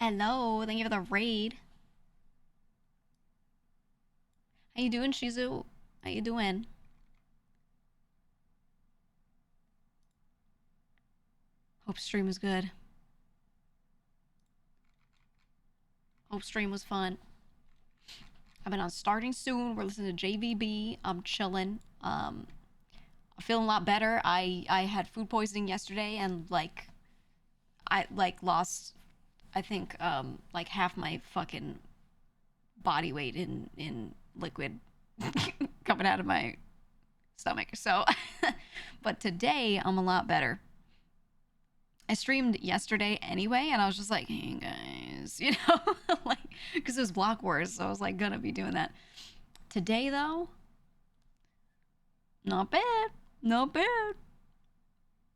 Hello, thank you for the raid. How you doing, Shizu? How you doing? Hope stream was good. Hope stream was fun. I've been on starting soon. We're listening to JVB. I'm chilling. I'm feeling a lot better. I had food poisoning yesterday and I lost I think like half my fucking body weight in liquid coming out of my stomach. So but today I'm a lot better. I streamed yesterday anyway, and I was just like, hey guys, like, because it was Block Wars, so I was like, gonna be doing that. Today, though, not bad. Not bad.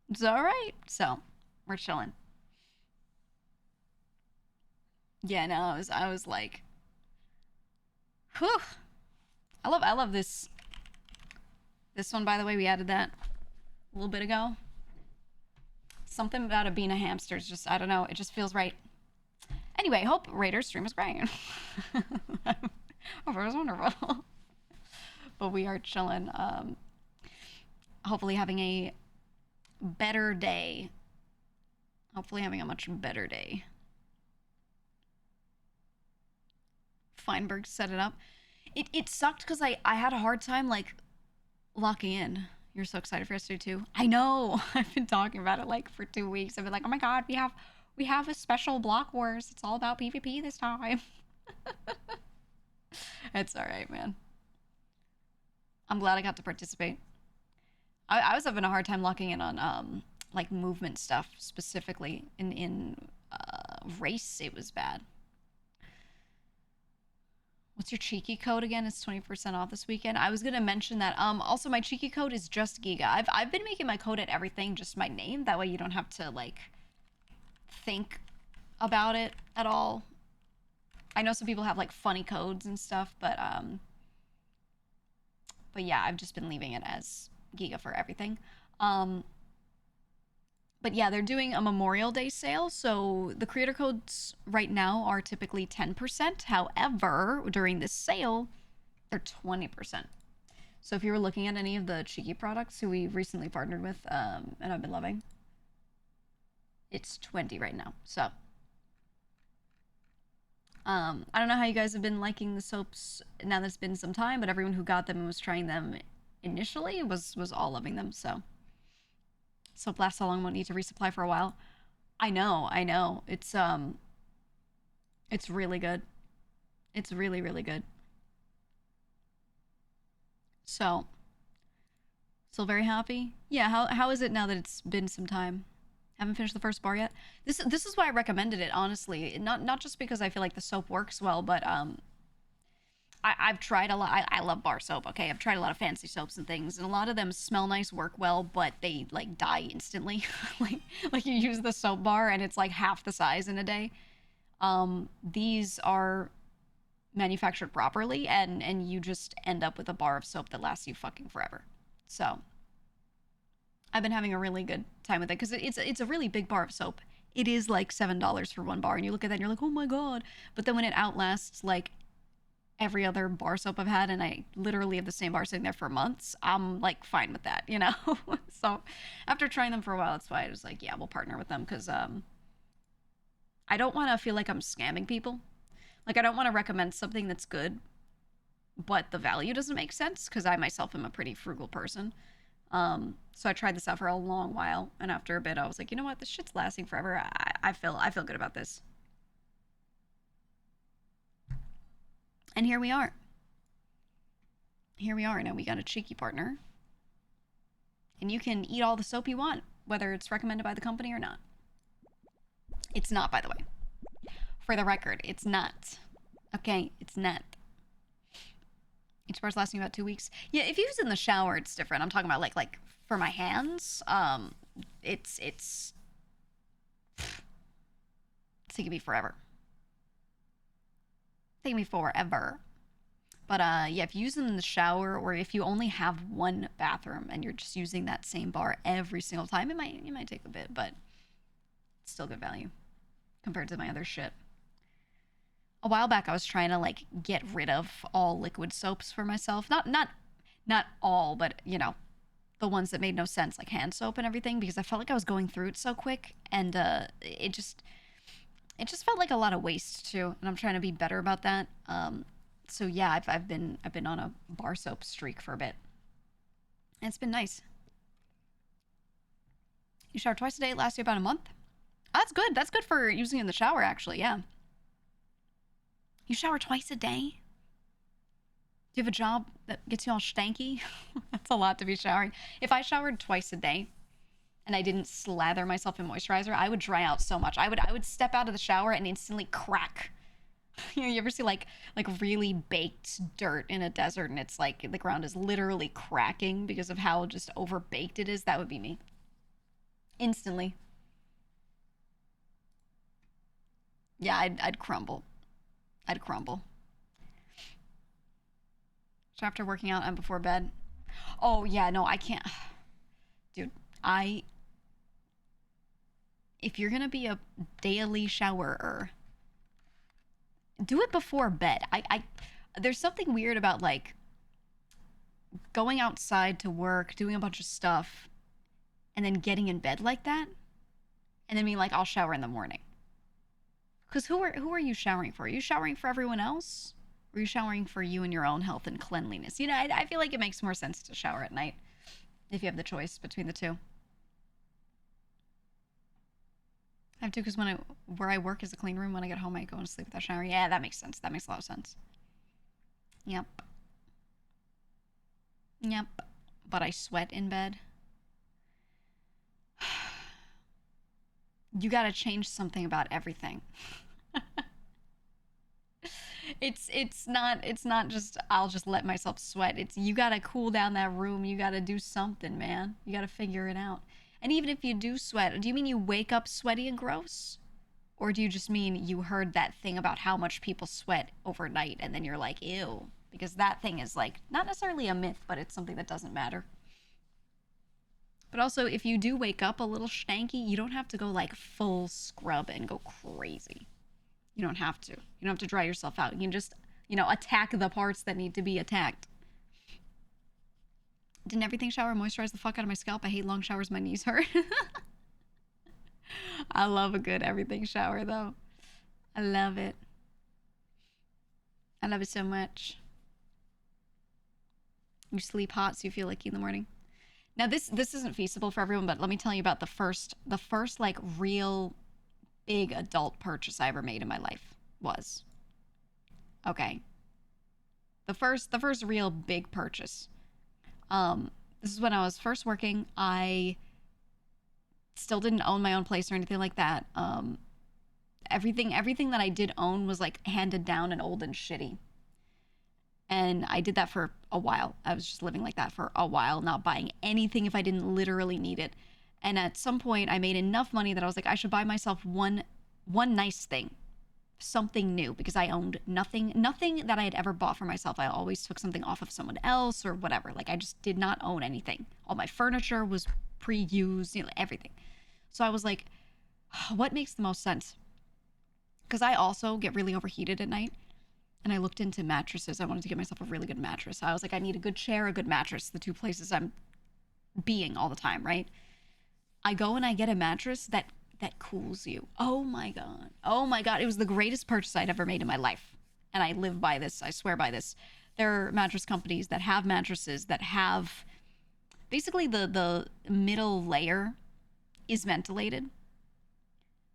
It's alright. So, we're chilling. Yeah, no, I was like, whew. I love this one, by the way. We added that a little bit ago. Something about it being a hamster is just, I don't know, it just feels right. Anyway, hope Raider's stream is great. Hope it was wonderful. But we are chilling. Hopefully having a better day. Hopefully having a much better day. Feinberg set it up. It sucked because I had a hard time like locking in. You're so excited for yesterday too. I know. I've been talking about it like for 2 weeks. I've been like, oh my god, we have a special Block Wars. It's all about PvP this time. It's alright, man. I'm glad I got to participate. I was having a hard time locking in on like movement stuff specifically. In race, it was bad. What's your cheeky code again? It's 20% off this weekend. I was gonna mention that. Also, my cheeky code is just GEEGA. I've been making my code at everything just my name. That way you don't have to like think about it at all. I know some people have like funny codes and stuff, but yeah, I've just been leaving it as GEEGA for everything. But yeah, they're doing a Memorial Day sale, so the creator codes right now are typically 10%. However, during this sale, they're 20%. So if you were looking at any of the Cheeky products who we recently partnered with, and I've been loving, it's 20 right now. So I don't know how you guys have been liking the soaps now that it's been some time, but everyone who got them and was trying them initially was all loving them. So soap lasts so long, won't need to resupply for a while. I know. It's really good. It's really, really good. So, still very happy. Yeah, how is it now that it's been some time? Haven't finished the first bar yet. This is why I recommended it, honestly. Not just because I feel like the soap works well, but I've tried a lot. I love bar soap. Okay, I've tried a lot of fancy soaps and things, and a lot of them smell nice, work well, but they like die instantly. like you use the soap bar and it's like half the size in a day. These are manufactured properly, and you just end up with a bar of soap that lasts you fucking forever. So I've been having a really good time with it because it's a really big bar of soap. It is like $7 for one bar, and you look at that and you're like, oh my god. But then when it outlasts like every other bar soap I've had, and I literally have the same bar sitting there for months, I'm like fine with that, you know? So after trying them for a while, that's why I was like, yeah, we'll partner with them because I don't want to feel like I'm scamming people. Like, I don't want to recommend something that's good, but the value doesn't make sense because I myself am a pretty frugal person. So I tried this out for a long while, and after a bit, I was like, you know what? This shit's lasting forever. I feel good about this. And here we are. Here we are. Now we got a cheeky partner. And you can eat all the soap you want, whether it's recommended by the company or not. It's not, by the way. For the record, it's not. Okay, it's not. Each bar's lasting about 2 weeks. Yeah, if you use it in the shower, it's different. I'm talking about like for my hands. It's taking me forever. Taking me forever. But yeah, if you use them in the shower, or if you only have one bathroom and you're just using that same bar every single time, it might take a bit, but it's still good value compared to my other shit. a while back I was trying to like get rid of all liquid soaps for myself. Not all, but you know, the ones that made no sense, like hand soap and everything, because I felt like I was going through it so quick, and it just felt like a lot of waste too, and I'm trying to be better about that. So yeah, I've been on a bar soap streak for a bit, and it's been nice. You shower twice a day. It lasts you about a month. Oh, that's good. That's good for using in the shower, actually. Yeah. You shower twice a day? Do you have a job that gets you all stanky? That's a lot to be showering. If I showered twice a day and I didn't slather myself in moisturizer, I would dry out so much. I would step out of the shower and instantly crack. You know, you ever see like really baked dirt in a desert and it's like the ground is literally cracking because of how just over baked it is? That would be me. Instantly. Yeah, I'd crumble. I'd crumble. So after working out and before bed. Oh yeah, no, I can't. Dude, I if you're gonna be a daily showerer, do it before bed. I there's something weird about like going outside to work, doing a bunch of stuff, and then getting in bed like that, and then being like, I'll shower in the morning. Because who are you showering for? Are you showering for everyone else? Or are you showering for you and your own health and cleanliness? You know, I feel like it makes more sense to shower at night if you have the choice between the two. I have to because where I work is a clean room. When I get home, I go to sleep without showering. Yeah, that makes sense. That makes a lot of sense. Yep. Yep. But I sweat in bed. You gotta change something about everything. It's not just I'll just let myself sweat. It's you gotta cool down that room. You gotta do something, man. You gotta figure it out. And even if you do sweat, do you mean you wake up sweaty and gross? Or do you just mean you heard that thing about how much people sweat overnight and then you're like, ew? Because that thing is like not necessarily a myth, but it's something that doesn't matter. But also, if you do wake up a little stanky, you don't have to go like full scrub and go crazy. You don't have to. You don't have to dry yourself out. You can just, attack the parts that need to be attacked. Didn't everything shower moisturize the fuck out of my scalp? I hate long showers. My knees hurt. I love a good everything shower, though. I love it. I love it so much. You sleep hot so you feel like in the morning. Now this isn't feasible for everyone, but let me tell you about the first like real big adult purchase I ever made in my life was. Okay. The first real big purchase. This is when I was first working. I still didn't own my own place or anything like that. Everything that I did own was like handed down and old and shitty. And I did that for a while. I was just living like that for a while, not buying anything if I didn't literally need it. And at some point, I made enough money that I was like, I should buy myself one nice thing, something new, because I owned nothing that I had ever bought for myself. I always took something off of someone else or whatever. Like I just did not own anything. All my furniture was pre-used, everything. So I was like, what makes the most sense? Because I also get really overheated at night. And I looked into mattresses. I wanted to get myself a really good mattress. I was like, I need a good chair, a good mattress, the two places I'm being all the time, right? I go and I get a mattress that cools you. Oh my God. Oh my God. It was the greatest purchase I'd ever made in my life. And I live by this. I swear by this. There are mattress companies that have mattresses that have basically the middle layer is ventilated.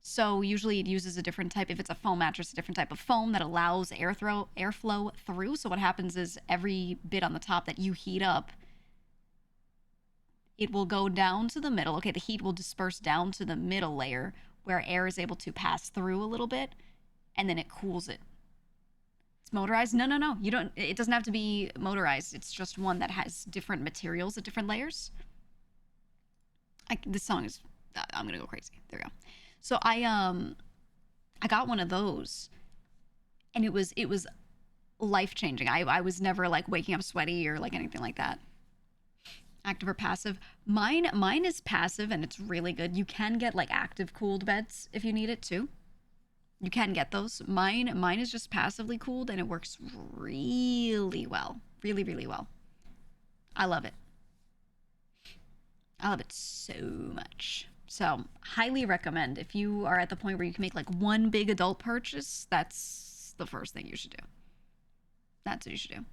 So usually it uses a different type. If it's a foam mattress, a different type of foam that allows airflow through. So what happens is every bit on the top that you heat up, it will go down to the middle. Okay, the heat will disperse down to the middle layer where air is able to pass through a little bit, and then it cools it. It's motorized? No. You don't. It doesn't have to be motorized. It's just one that has different materials at different layers. This song is. I'm gonna go crazy. There we go. So I got one of those, and it was life-changing. I was never like waking up sweaty or like anything like that. Active or passive? Mine is passive, and it's really good. You can get like active cooled beds if you need it too. You can get those. Mine is just passively cooled and it works really well. Really, really well. I love it. I love it so much. So, highly recommend if you are at the point where you can make like one big adult purchase, that's the first thing you should do. That's what you should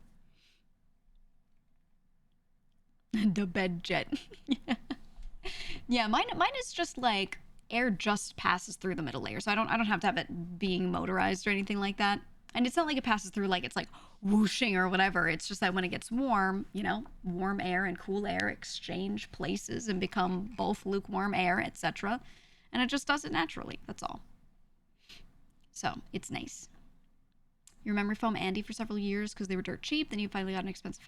do. The bed jet. Yeah. Yeah, mine is just like air just passes through the middle layer. So I don't have to have it being motorized or anything like that. And it's not like it passes through like it's like whooshing or whatever. It's just that when it gets warm, you know, warm air and cool air exchange places and become both lukewarm air, etc. And it just does it naturally. That's all. So it's nice. You remember foam Andy for several years because they were dirt cheap. Then you finally got an expensive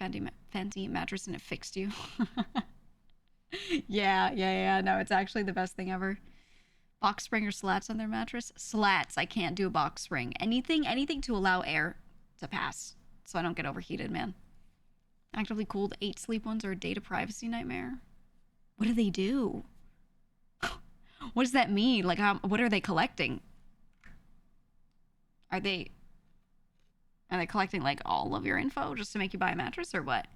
fancy mattress and it fixed you. Yeah. No, it's actually the best thing ever. Box spring or slats on their mattress? Slats. I can't do a box spring. Anything to allow air to pass so I don't get overheated, man. Actively cooled 8 sleep ones are a data privacy nightmare. What do they do? What does that mean? Like, what are they collecting? Are they collecting like all of your info just to make you buy a mattress or what?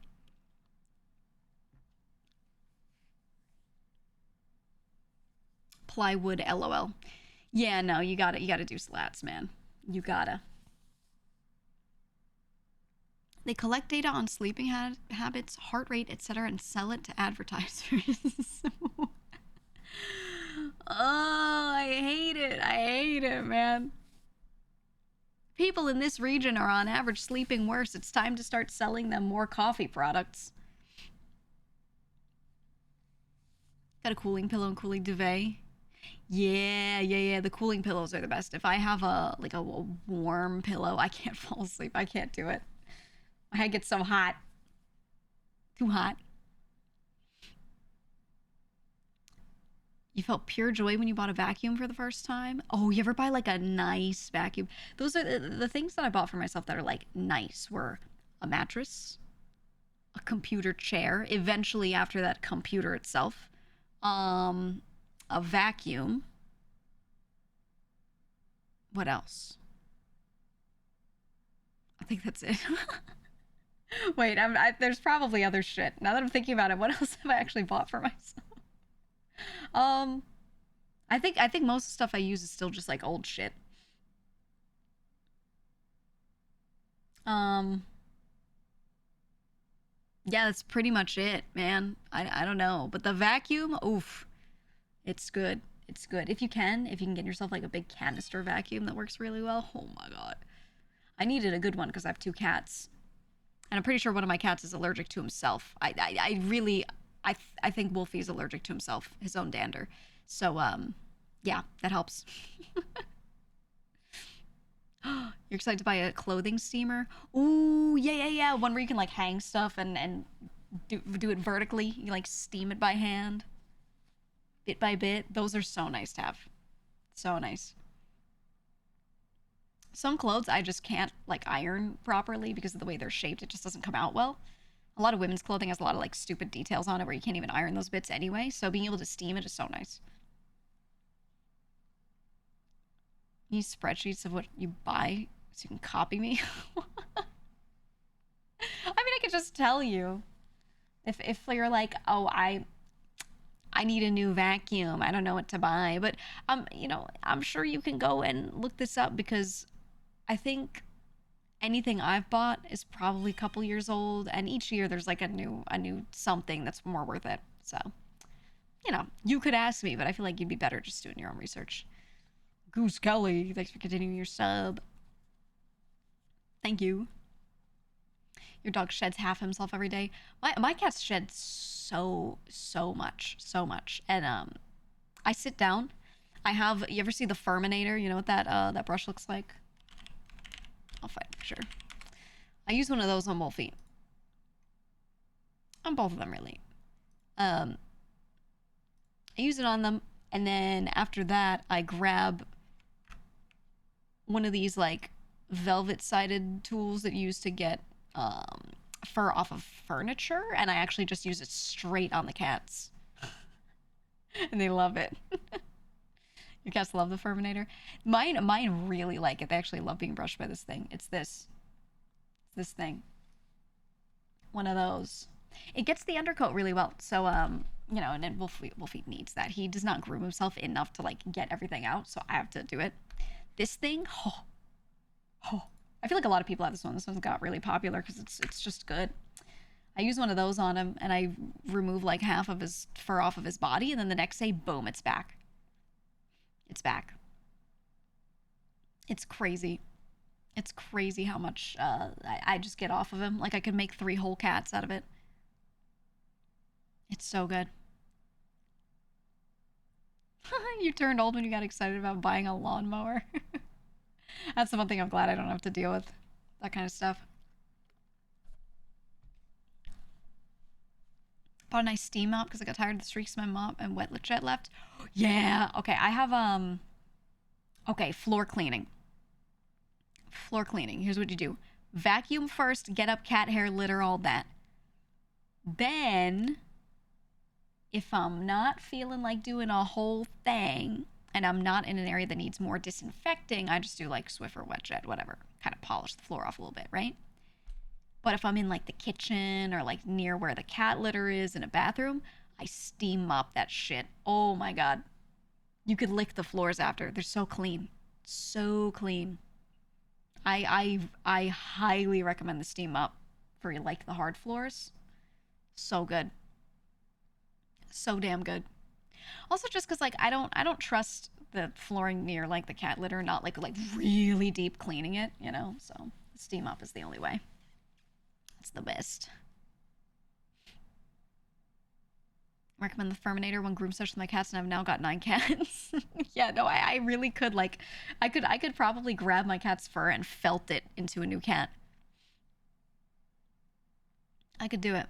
Plywood, lol. Yeah, no, you gotta do slats, man. You gotta. They collect data on sleeping habits, heart rate, etc., and sell it to advertisers. Oh, I hate it. I hate it, man. People in this region are on average sleeping worse. It's time to start selling them more coffee products. Got a cooling pillow and cooling duvet. Yeah. The cooling pillows are the best. If I have a warm pillow, I can't fall asleep. I can't do it. My head gets so hot. Too hot. You felt pure joy when you bought a vacuum for the first time? Oh, you ever buy like a nice vacuum? Those are the things that I bought for myself that are like nice were a mattress, a computer chair, eventually after that computer itself, um, a vacuum. What else? I think that's it. Wait, there's probably other shit. Now that I'm thinking about it, what else have I actually bought for myself? Um, I think most of the stuff I use is still just like old shit. Um, yeah, that's pretty much it, man. I don't know, but the vacuum, oof, it's good. It's good. If you can get yourself like a big canister vacuum that works really well. Oh my god. I needed a good one because I have 2 cats. And I'm pretty sure one of my cats is allergic to himself. I really, I think Wolfie's allergic to himself, his own dander. So, yeah, that helps. You're excited to buy a clothing steamer? Ooh, yeah. One where you can like hang stuff and do it vertically. You can, like steam it by hand, bit by bit. Those are so nice to have. So nice. Some clothes I just can't like iron properly because of the way they're shaped. It just doesn't come out well. A lot of women's clothing has a lot of like stupid details on it where you can't even iron those bits anyway. So being able to steam it is so nice. You use spreadsheets of what you buy so you can copy me. I mean, I could just tell you if you're like, oh, I need a new vacuum. I don't know what to buy, but I'm sure you can go and look this up because I think anything I've bought is probably a couple years old, and each year there's like a new something that's more worth it. So, you could ask me, but I feel like you'd be better just doing your own research. Goose Kelly, thanks for continuing your sub. Thank you. Your dog sheds half himself every day. My cats shed so much, and I sit down. You ever see the Furminator? You know what that brush looks like? I'll find a picture. I use one of those on both feet. On both of them, really. I use it on them, and then after that, I grab one of these like velvet-sided tools that you use to get fur off of furniture, and I actually just use it straight on the cats. And they love it. Your cats love the Furminator. Mine really like it. They actually love being brushed by this thing. It's this thing. One of those. It gets the undercoat really well. So you know, and then Wolfie needs that. He does not groom himself enough to like get everything out, so I have to do it. This thing, oh, I feel like a lot of people have this one. This one's got really popular because it's just good. I use one of those on him, and I remove like half of his fur off of his body, and then the next day, boom, it's back. It's back. It's crazy. It's crazy how much I just get off of him. Like I could make 3 whole cats out of it. It's so good. You turned old when you got excited about buying a lawnmower. That's the one thing I'm glad I don't have to deal with. That kind of stuff. Bought a nice steam mop because I got tired of the streaks in my mop and wet jet left. Yeah. Okay, I have okay, floor cleaning. Floor cleaning. Here's what you do. Vacuum first, get up cat hair, litter, all that. Then if I'm not feeling like doing a whole thing and I'm not in an area that needs more disinfecting, I just do like Swiffer, wet jet, whatever. Kind of polish the floor off a little bit, right? But if I'm in like the kitchen or like near where the cat litter is in a bathroom, I steam mop that shit. Oh my God. You could lick the floors after. They're so clean. So clean. I highly recommend the steam mop for like the hard floors. So good. So damn good. Also just because like I don't trust the flooring near like the cat litter, not like really deep cleaning it, you know? So the steam mop is the only way. It's the best. Recommend the Furminator when groom session with my cats, and I've now got 9 cats. Yeah, no, I really could like I could probably grab my cat's fur and felt it into a new cat. I could do it.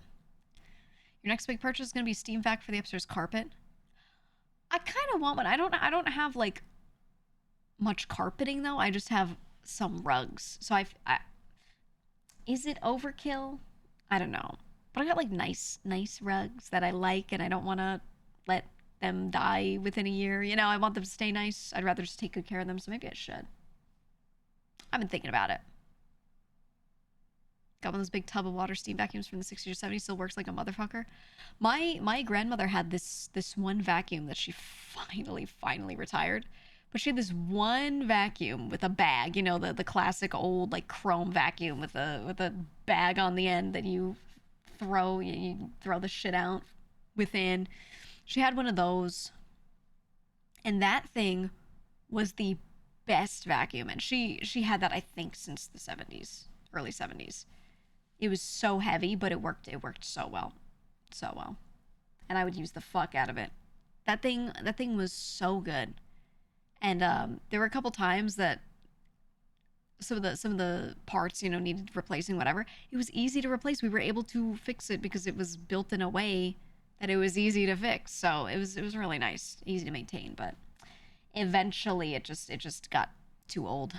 Your next big purchase is gonna be steam vac for the upstairs carpet. I kind of want one. I don't have like much carpeting though. I just have some rugs. So I is it overkill? I don't know. But I got like nice rugs that I like, and I don't want to let them die within a year. You know, I want them to stay nice. I'd rather just take good care of them, so maybe I should. I've been thinking about it. Got one of those big tub of water steam vacuums from the 60s or 70s. Still works like a motherfucker. My grandmother had this one vacuum that she finally retired. But she had this one vacuum with a bag, you know, the classic old like chrome vacuum with a bag on the end that you throw the shit out within. She had one of those, and that thing was the best vacuum. And she had that I think since the 70s, early 70s. It was so heavy, but it worked so well. So well. And I would use the fuck out of it. That thing was so good. And there were a couple times that some of the parts, you know, needed replacing, whatever. It was easy to replace. We were able to fix it because it was built in a way that it was easy to fix. So it was really nice, easy to maintain. But eventually, it just got too old.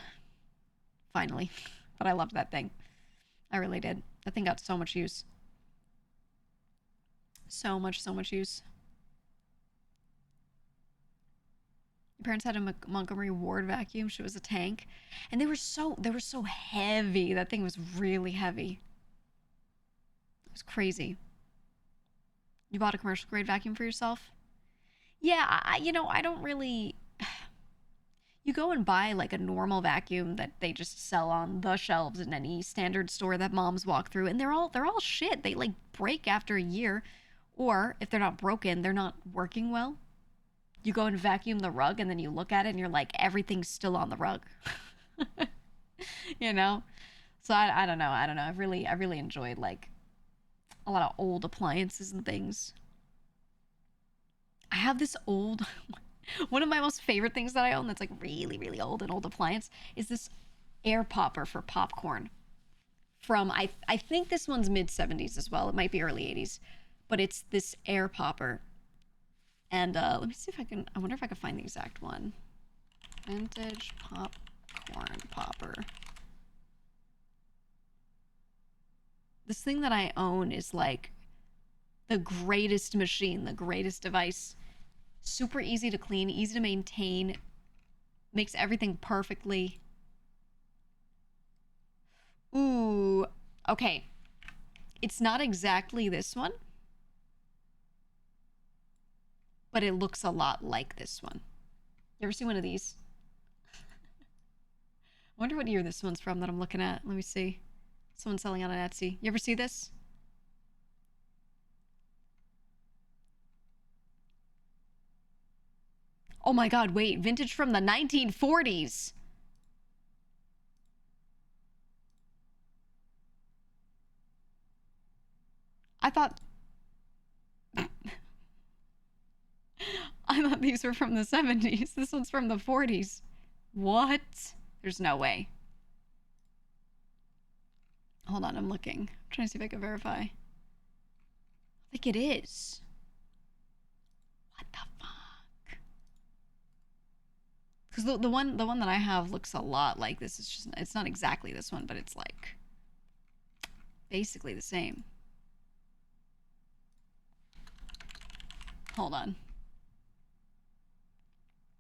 Finally, but I loved that thing. I really did. That thing got so much use. So much use. My parents had a Montgomery Ward vacuum. She was a tank, and they were so heavy. That thing was really heavy. It was crazy. You bought a commercial grade vacuum for yourself? Yeah, you know, I don't really. You go and buy like a normal vacuum that they just sell on the shelves in any standard store that moms walk through, and they're all shit. They like break after a year, or if they're not broken, they're not working well. You go and vacuum the rug, and then you look at it and you're like, everything's still on the rug. You know? So I don't know. I really enjoyed like a lot of old appliances and things. I have this old one of my most favorite things that I own that's like really old, an old appliance, is this air popper for popcorn. From I think this one's mid 70s as well. It might be early 80s. But it's this air popper. And let me see if I wonder if I can find the exact one. Vintage popcorn popper. This thing that I own is like the greatest machine, the greatest device. Super easy to clean, easy to maintain, Makes everything perfectly. Ooh, okay. It's not exactly this one, but it looks a lot like this one. You ever see one of these? I wonder what year this one's from that I'm looking at. Let me see. Someone's selling on Etsy. You ever see this? Oh my god, wait. Vintage from the 1940s. I thought... I thought these were from the 70s. This one's from the 40s. What? There's no way. Hold on, I'm looking. I'm trying to see if I can verify. I think it is. What the fuck? Because the one that I have looks a lot like this. It's just, it's not exactly this one, but it's like basically the same. Hold on.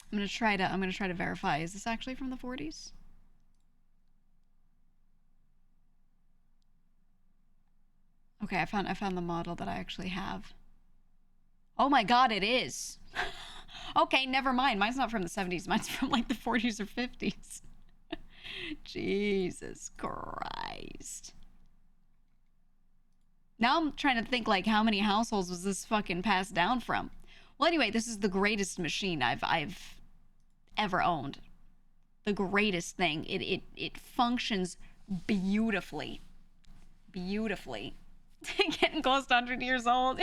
I'm gonna try to verify. Is this actually from the 40s? Okay, I found the model that I actually have. Oh my god, it is. Okay, never mind. Mine's not from the 70s. Mine's from like the 40s or 50s. Jesus Christ. Now I'm trying to think, like, how many households was this fucking passed down from? Well, anyway, this is the greatest machine I've ever owned. The greatest thing. It functions beautifully. Beautifully. Getting close to 100 years old.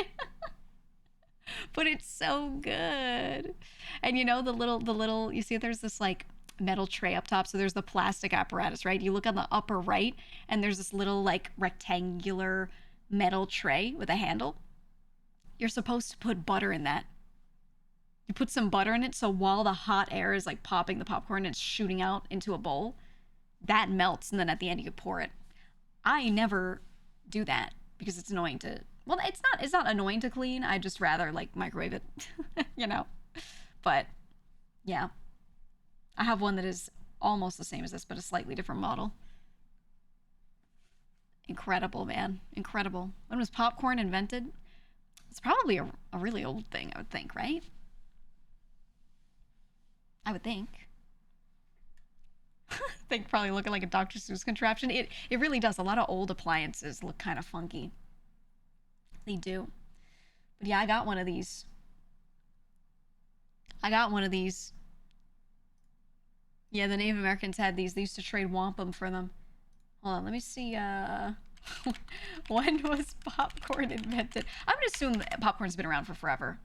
But it's so good. And you know, the little, you see there's this like metal tray up top. So there's the plastic apparatus, right? You look on the upper right and there's this little like rectangular metal tray with a handle. You're supposed to put butter in that. You put some butter in it, so while the hot air is like popping the popcorn and it's shooting out into a bowl, that melts, and then at the end you pour it. I never do that because it's annoying to, well, it's not annoying to clean. I just rather like microwave it, you know. But yeah, I have one that is almost the same as this, but a slightly different model. Incredible, man. Incredible. When was popcorn invented? It's probably a really old thing, I would think, right? I would think. They probably looking like a Dr. Seuss contraption. It really does. A lot of old appliances look kind of funky. They do. But yeah, I got one of these. I got one of these. Yeah, the Native Americans had these. They used to trade wampum for them. Hold on, let me see. When was popcorn invented? I'm gonna assume that popcorn's been around for forever.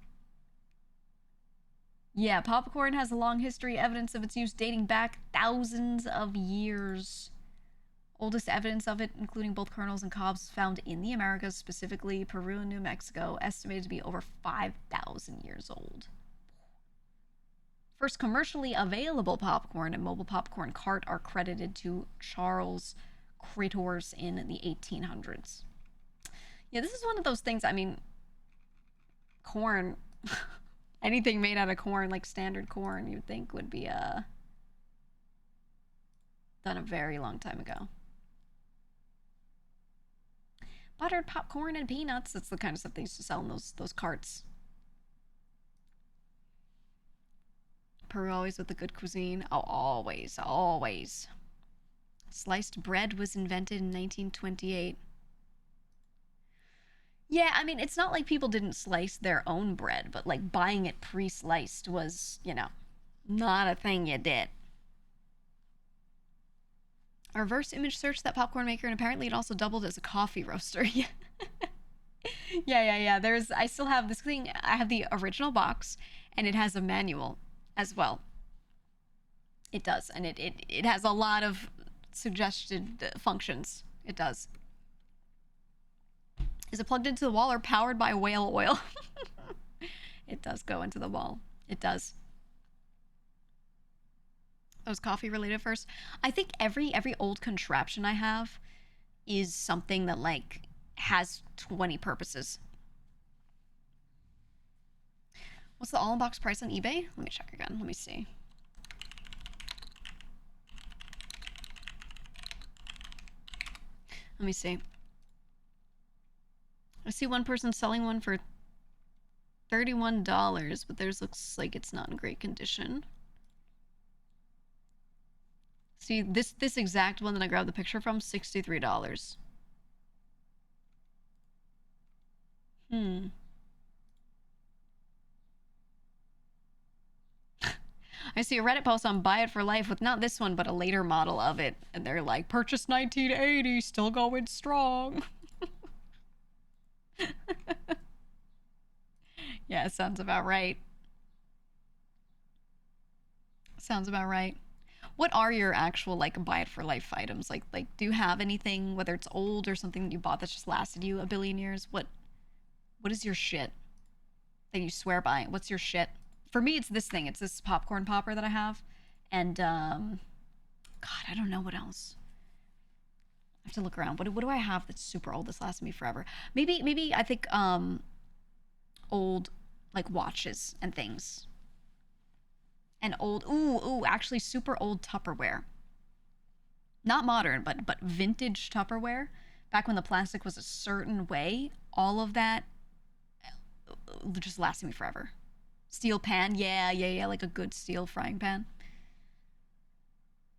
Yeah, popcorn has a long history, evidence of its use dating back thousands of years. Oldest evidence of it, including both kernels and cobs, found in the Americas, specifically Peru and New Mexico, estimated to be over 5,000 years old. First commercially available popcorn and mobile popcorn cart are credited to Charles Cretors in the 1800s. Yeah, this is one of those things, I mean, corn, anything made out of corn, like standard corn, you'd think would be done a very long time ago. Buttered popcorn and peanuts, that's the kind of stuff they used to sell in those carts. Peru always with the good cuisine. Oh, always, always. Sliced bread was invented in 1928. Yeah, I mean, it's not like people didn't slice their own bread, but like buying it pre-sliced was, you know, not a thing you did. A reverse image search that popcorn maker, and apparently it also doubled as a coffee roaster. Yeah. Yeah. I still have this thing. I have the original box, and it has a manual as well. It does, and it has a lot of suggested functions. It does. Is it plugged into the wall or powered by whale oil? It does go into the wall. It does. That was coffee related first. I think every old contraption I have is something that like has 20 purposes. What's the all-in-box price on eBay? Let me check again. Let me see. Let me see. I see one person selling one for $31, but theirs looks like it's not in great condition. See, this exact one that I grabbed the picture from, $63. I see a Reddit post on Buy It for Life with not this one, but a later model of it. And they're like, purchase 1980, still going strong. Yeah, it sounds about right. Sounds about right. What are your actual, like, Buy It for Life items? Like, do you have anything, whether it's old or something that you bought that's just lasted you a billion years? What is your shit that you swear by? What's your shit? For me, it's this thing. It's this popcorn popper that I have. And, God, I don't know what else. I have to look around. What do I have that's super old that's lasted me forever? Maybe I think, old, like, watches and things. And old, actually super old Tupperware. Not modern, but vintage Tupperware. Back when the plastic was a certain way, all of that just lasted me forever. Steel pan, yeah, like a good steel frying pan.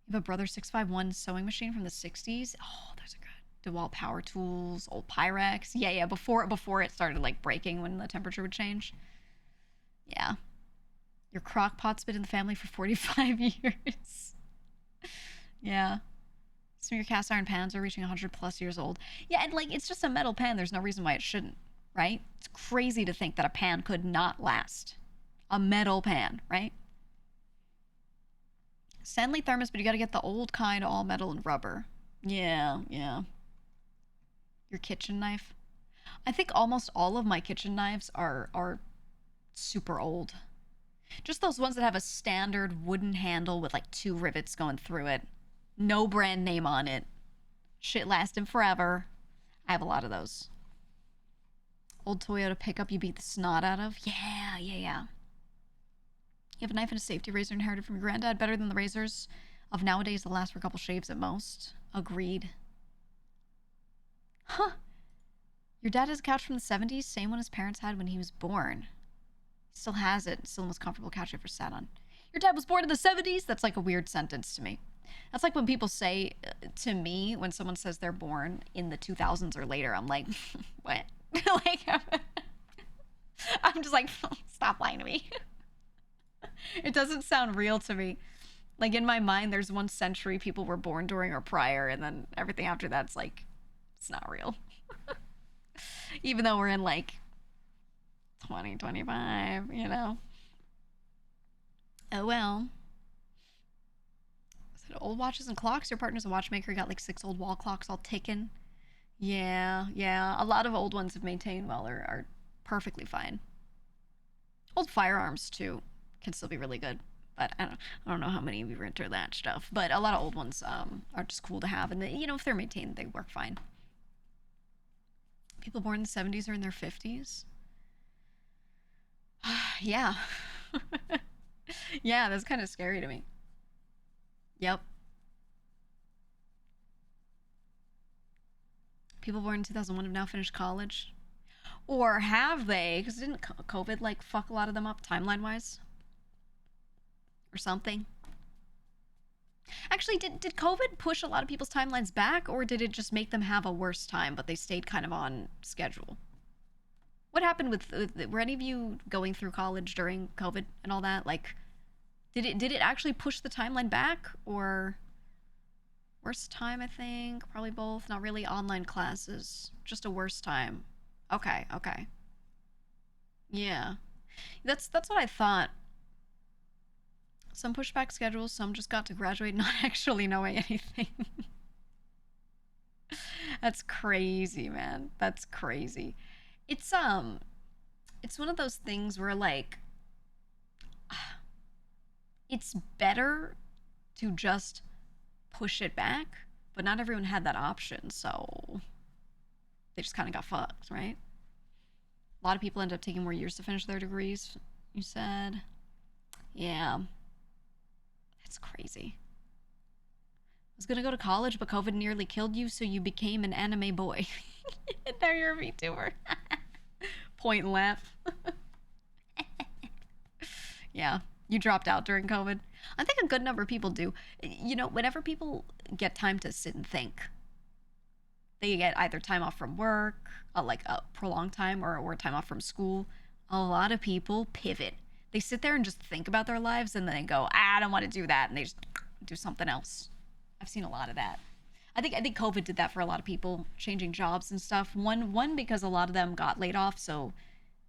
You have a Brother 651 sewing machine from the 60s. Oh, those are good. DeWalt power tools, old Pyrex. Yeah, before it started like breaking when the temperature would change. Yeah. Your crock pot's been in the family for 45 years. Yeah. Some of your cast iron pans are reaching 100 plus years old. Yeah, and like it's just a metal pan. There's no reason why it shouldn't, right? It's crazy to think that a pan could not last. A metal pan, right? Stanley thermos, but you gotta get the old kind, all metal and rubber. Yeah. Your kitchen knife. I think almost all of my kitchen knives are super old. Just those ones that have a standard wooden handle with like 2 rivets going through it. No brand name on it. Shit lasting forever. I have a lot of those. Old Toyota pickup you beat the snot out of. Yeah. You have a knife and a safety razor inherited from your granddad. Better than the razors of nowadays that last for a couple shaves at most. Agreed. Huh. Your dad has a couch from the 70s. Same one his parents had when he was born. He still has it. Still the most comfortable couch I ever sat on. Your dad was born in the 70s? That's like a weird sentence to me. That's like when people say to me, when someone says they're born in the 2000s or later, I'm like, what? Like, I'm just like, stop lying to me. It doesn't sound real to me. Like in my mind, there's 1 century people were born during or prior, and then everything after that's like, it's not real. Even though we're in like 2025, you know? Oh well. Is it old watches and clocks? Your partner's a watchmaker, got like 6 old wall clocks all taken. Yeah. A lot of old ones have maintained well or are perfectly fine. Old firearms too can still be really good, but I don't know how many of you are into that stuff. But a lot of old ones are just cool to have, and they, you know, if they're maintained, they work fine. People born in the 70s are in their 50s. Yeah. Yeah, that's kind of scary to me. Yep. People born in 2001 have now finished college. Or have they? Because didn't COVID like fuck a lot of them up timeline wise? Or something? Actually, did COVID push a lot of people's timelines back, or did it just make them have a worse time, but they stayed kind of on schedule? What happened were any of you going through college during COVID and all that? Like, did it actually push the timeline back, or worse time? I think probably both. Not really online classes, just a worse time. Okay. Yeah, that's what I thought. Some pushed back schedules, some just got to graduate not actually knowing anything. That's crazy, man. That's crazy. It's one of those things where like it's better to just push it back, but not everyone had that option, so they just kind of got fucked, right? A lot of people end up taking more years to finish their degrees, you said. Yeah. It's crazy. was gonna go to college, but COVID nearly killed you, so you became an anime boy. And now you're a VTuber. Point and laugh. Yeah, you dropped out during COVID. I think a good number of people do. You know, whenever people get time to sit and think, they get either time off from work, like a prolonged time, or time off from school. A lot of people pivot. They sit there and just think about their lives, and then they go, I don't want to do that, and they just do something else. I've seen a lot of that. I think COVID did that for a lot of people, changing jobs and stuff. One because a lot of them got laid off, so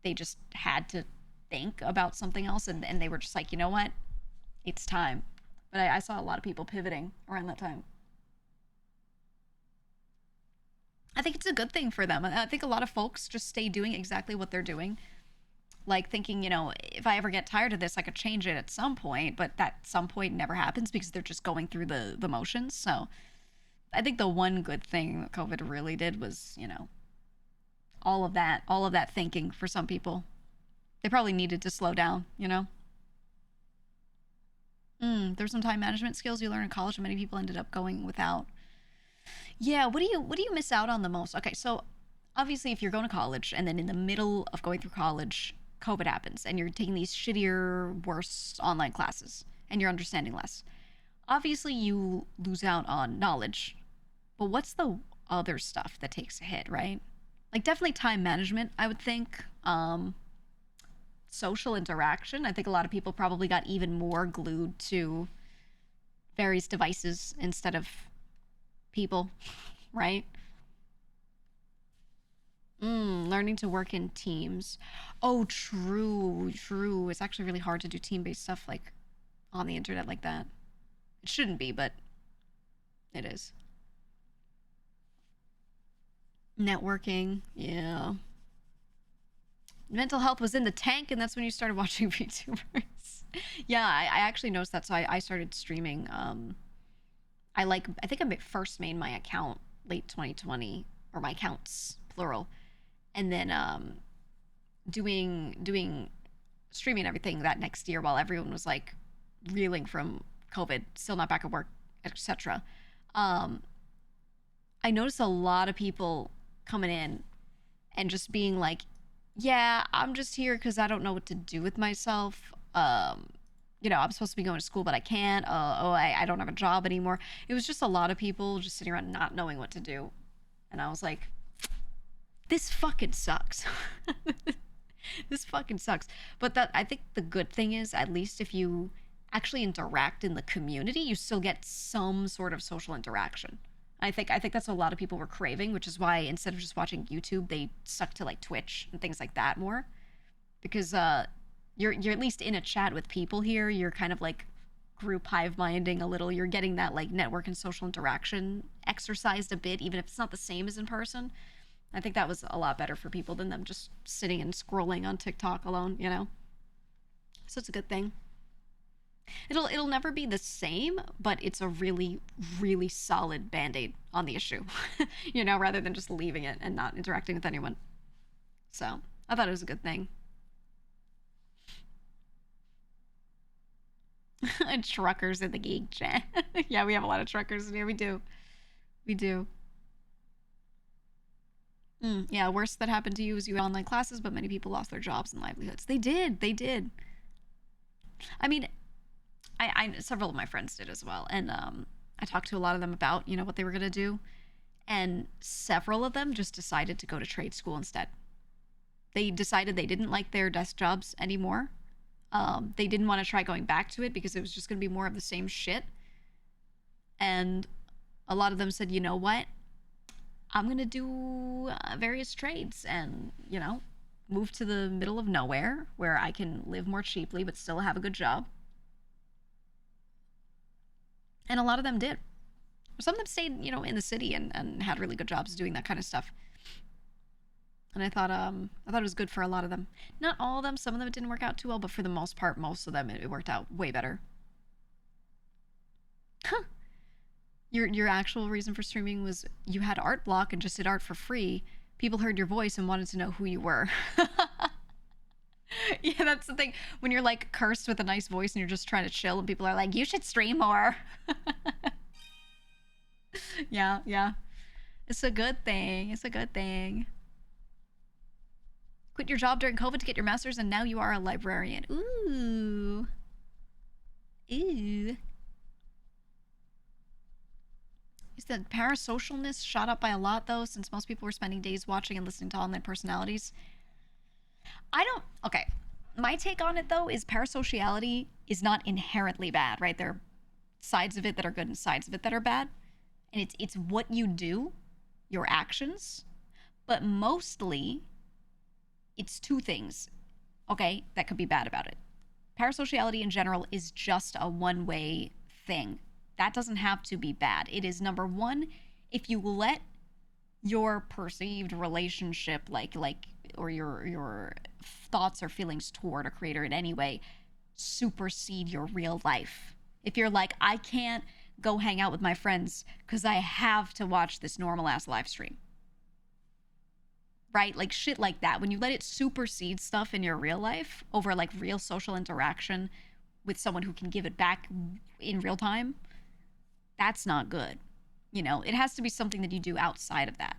they just had to think about something else, and they were just like, you know what, it's time. But I saw a lot of people pivoting around that time. I think it's a good thing for them. I think a lot of folks just stay doing exactly what they're doing, like thinking, you know, if I ever get tired of this, I could change it at some point, but that some point never happens because they're just going through the motions. So I think the one good thing that COVID really did was, you know, all of that thinking for some people. They probably needed to slow down, you know? There's some time management skills you learn in college and many people ended up going without. Yeah, what do you miss out on the most? Okay, so obviously if you're going to college and then in the middle of going through college, COVID happens and you're taking these shittier, worse online classes and you're understanding less. Obviously you lose out on knowledge, but what's the other stuff that takes a hit, right? Like definitely time management, I would think. Social interaction. I think a lot of people probably got even more glued to various devices instead of people, right? Learning to work in teams. Oh, true, true. It's actually really hard to do team-based stuff like on the internet like that. It shouldn't be, but it is. Networking, yeah. Mental health was in the tank, and that's when you started watching VTubers. Yeah, I actually noticed that, so I started streaming. I think I first made my account late 2020, or my accounts plural, and then doing streaming and everything that next year while everyone was like reeling from COVID, still not back at work, etc. Um, I noticed a lot of people coming in and just being like, yeah, I'm just here because I don't know what to do with myself. You know, I'm supposed to be going to school, but I can't. I don't have a job anymore. It was just a lot of people just sitting around not knowing what to do. And I was like, this fucking sucks. This fucking sucks. But that I think the good thing is, at least if you actually interact in the community, you still get some sort of social interaction. I think that's what a lot of people were craving, which is why instead of just watching YouTube, they stuck to like Twitch and things like that more. Because you're at least in a chat with people here. You're kind of like group hive minding a little. You're getting that like network and social interaction exercised a bit, even if it's not the same as in person. I think that was a lot better for people than them just sitting and scrolling on TikTok alone, you know? So it's a good thing. It'll never be the same, but it's a really, really solid band-aid on the issue. You know, rather than just leaving it and not interacting with anyone. So I thought it was a good thing. Truckers in the geek chat. Yeah, we have a lot of truckers in here. We do. We do. Yeah, worst that happened to you was you had online classes, but many people lost their jobs and livelihoods. They did. They did. I mean, I several of my friends did as well, and I talked to a lot of them about what they were gonna do, and several of them just decided to go to trade school instead. They decided they didn't like their desk jobs anymore. They didn't want to try going back to it because it was just gonna be more of the same shit. And a lot of them said, you know what? I'm gonna do various trades and move to the middle of nowhere where I can live more cheaply but still have a good job. And a lot of them did. Some of them stayed, in the city and had really good jobs doing that kind of stuff. And I thought it was good for a lot of them. Not all of them. Some of them it didn't work out too well, but for the most part, most of them it worked out way better. Huh. Your actual reason for streaming was you had art block and just did art for free. People heard your voice and wanted to know who you were. Yeah, that's the thing. When you're like cursed with a nice voice and you're just trying to chill and people are like, you should stream more. Yeah, yeah. It's a good thing. It's a good thing. Quit your job during COVID to get your master's, and now you are a librarian. Ooh. Ooh. Is the parasocialness shot up by a lot, though, since most people were spending days watching and listening to online personalities? I don't. Okay. My take on it, though, is parasociality is not inherently bad, right? There are sides of it that are good and sides of it that are bad. And it's what you do, your actions, but mostly it's two things, okay, that could be bad about it. Parasociality in general is just a one-way thing. That doesn't have to be bad. It is, number one, if you let your perceived relationship, or your thoughts or feelings toward a creator in any way supersede your real life. If you're like, I can't go hang out with my friends because I have to watch this normal ass live stream, right? Like shit like that. When you let it supersede stuff in your real life over like real social interaction with someone who can give it back in real time, that's not good. You know, it has to be something that you do outside of that.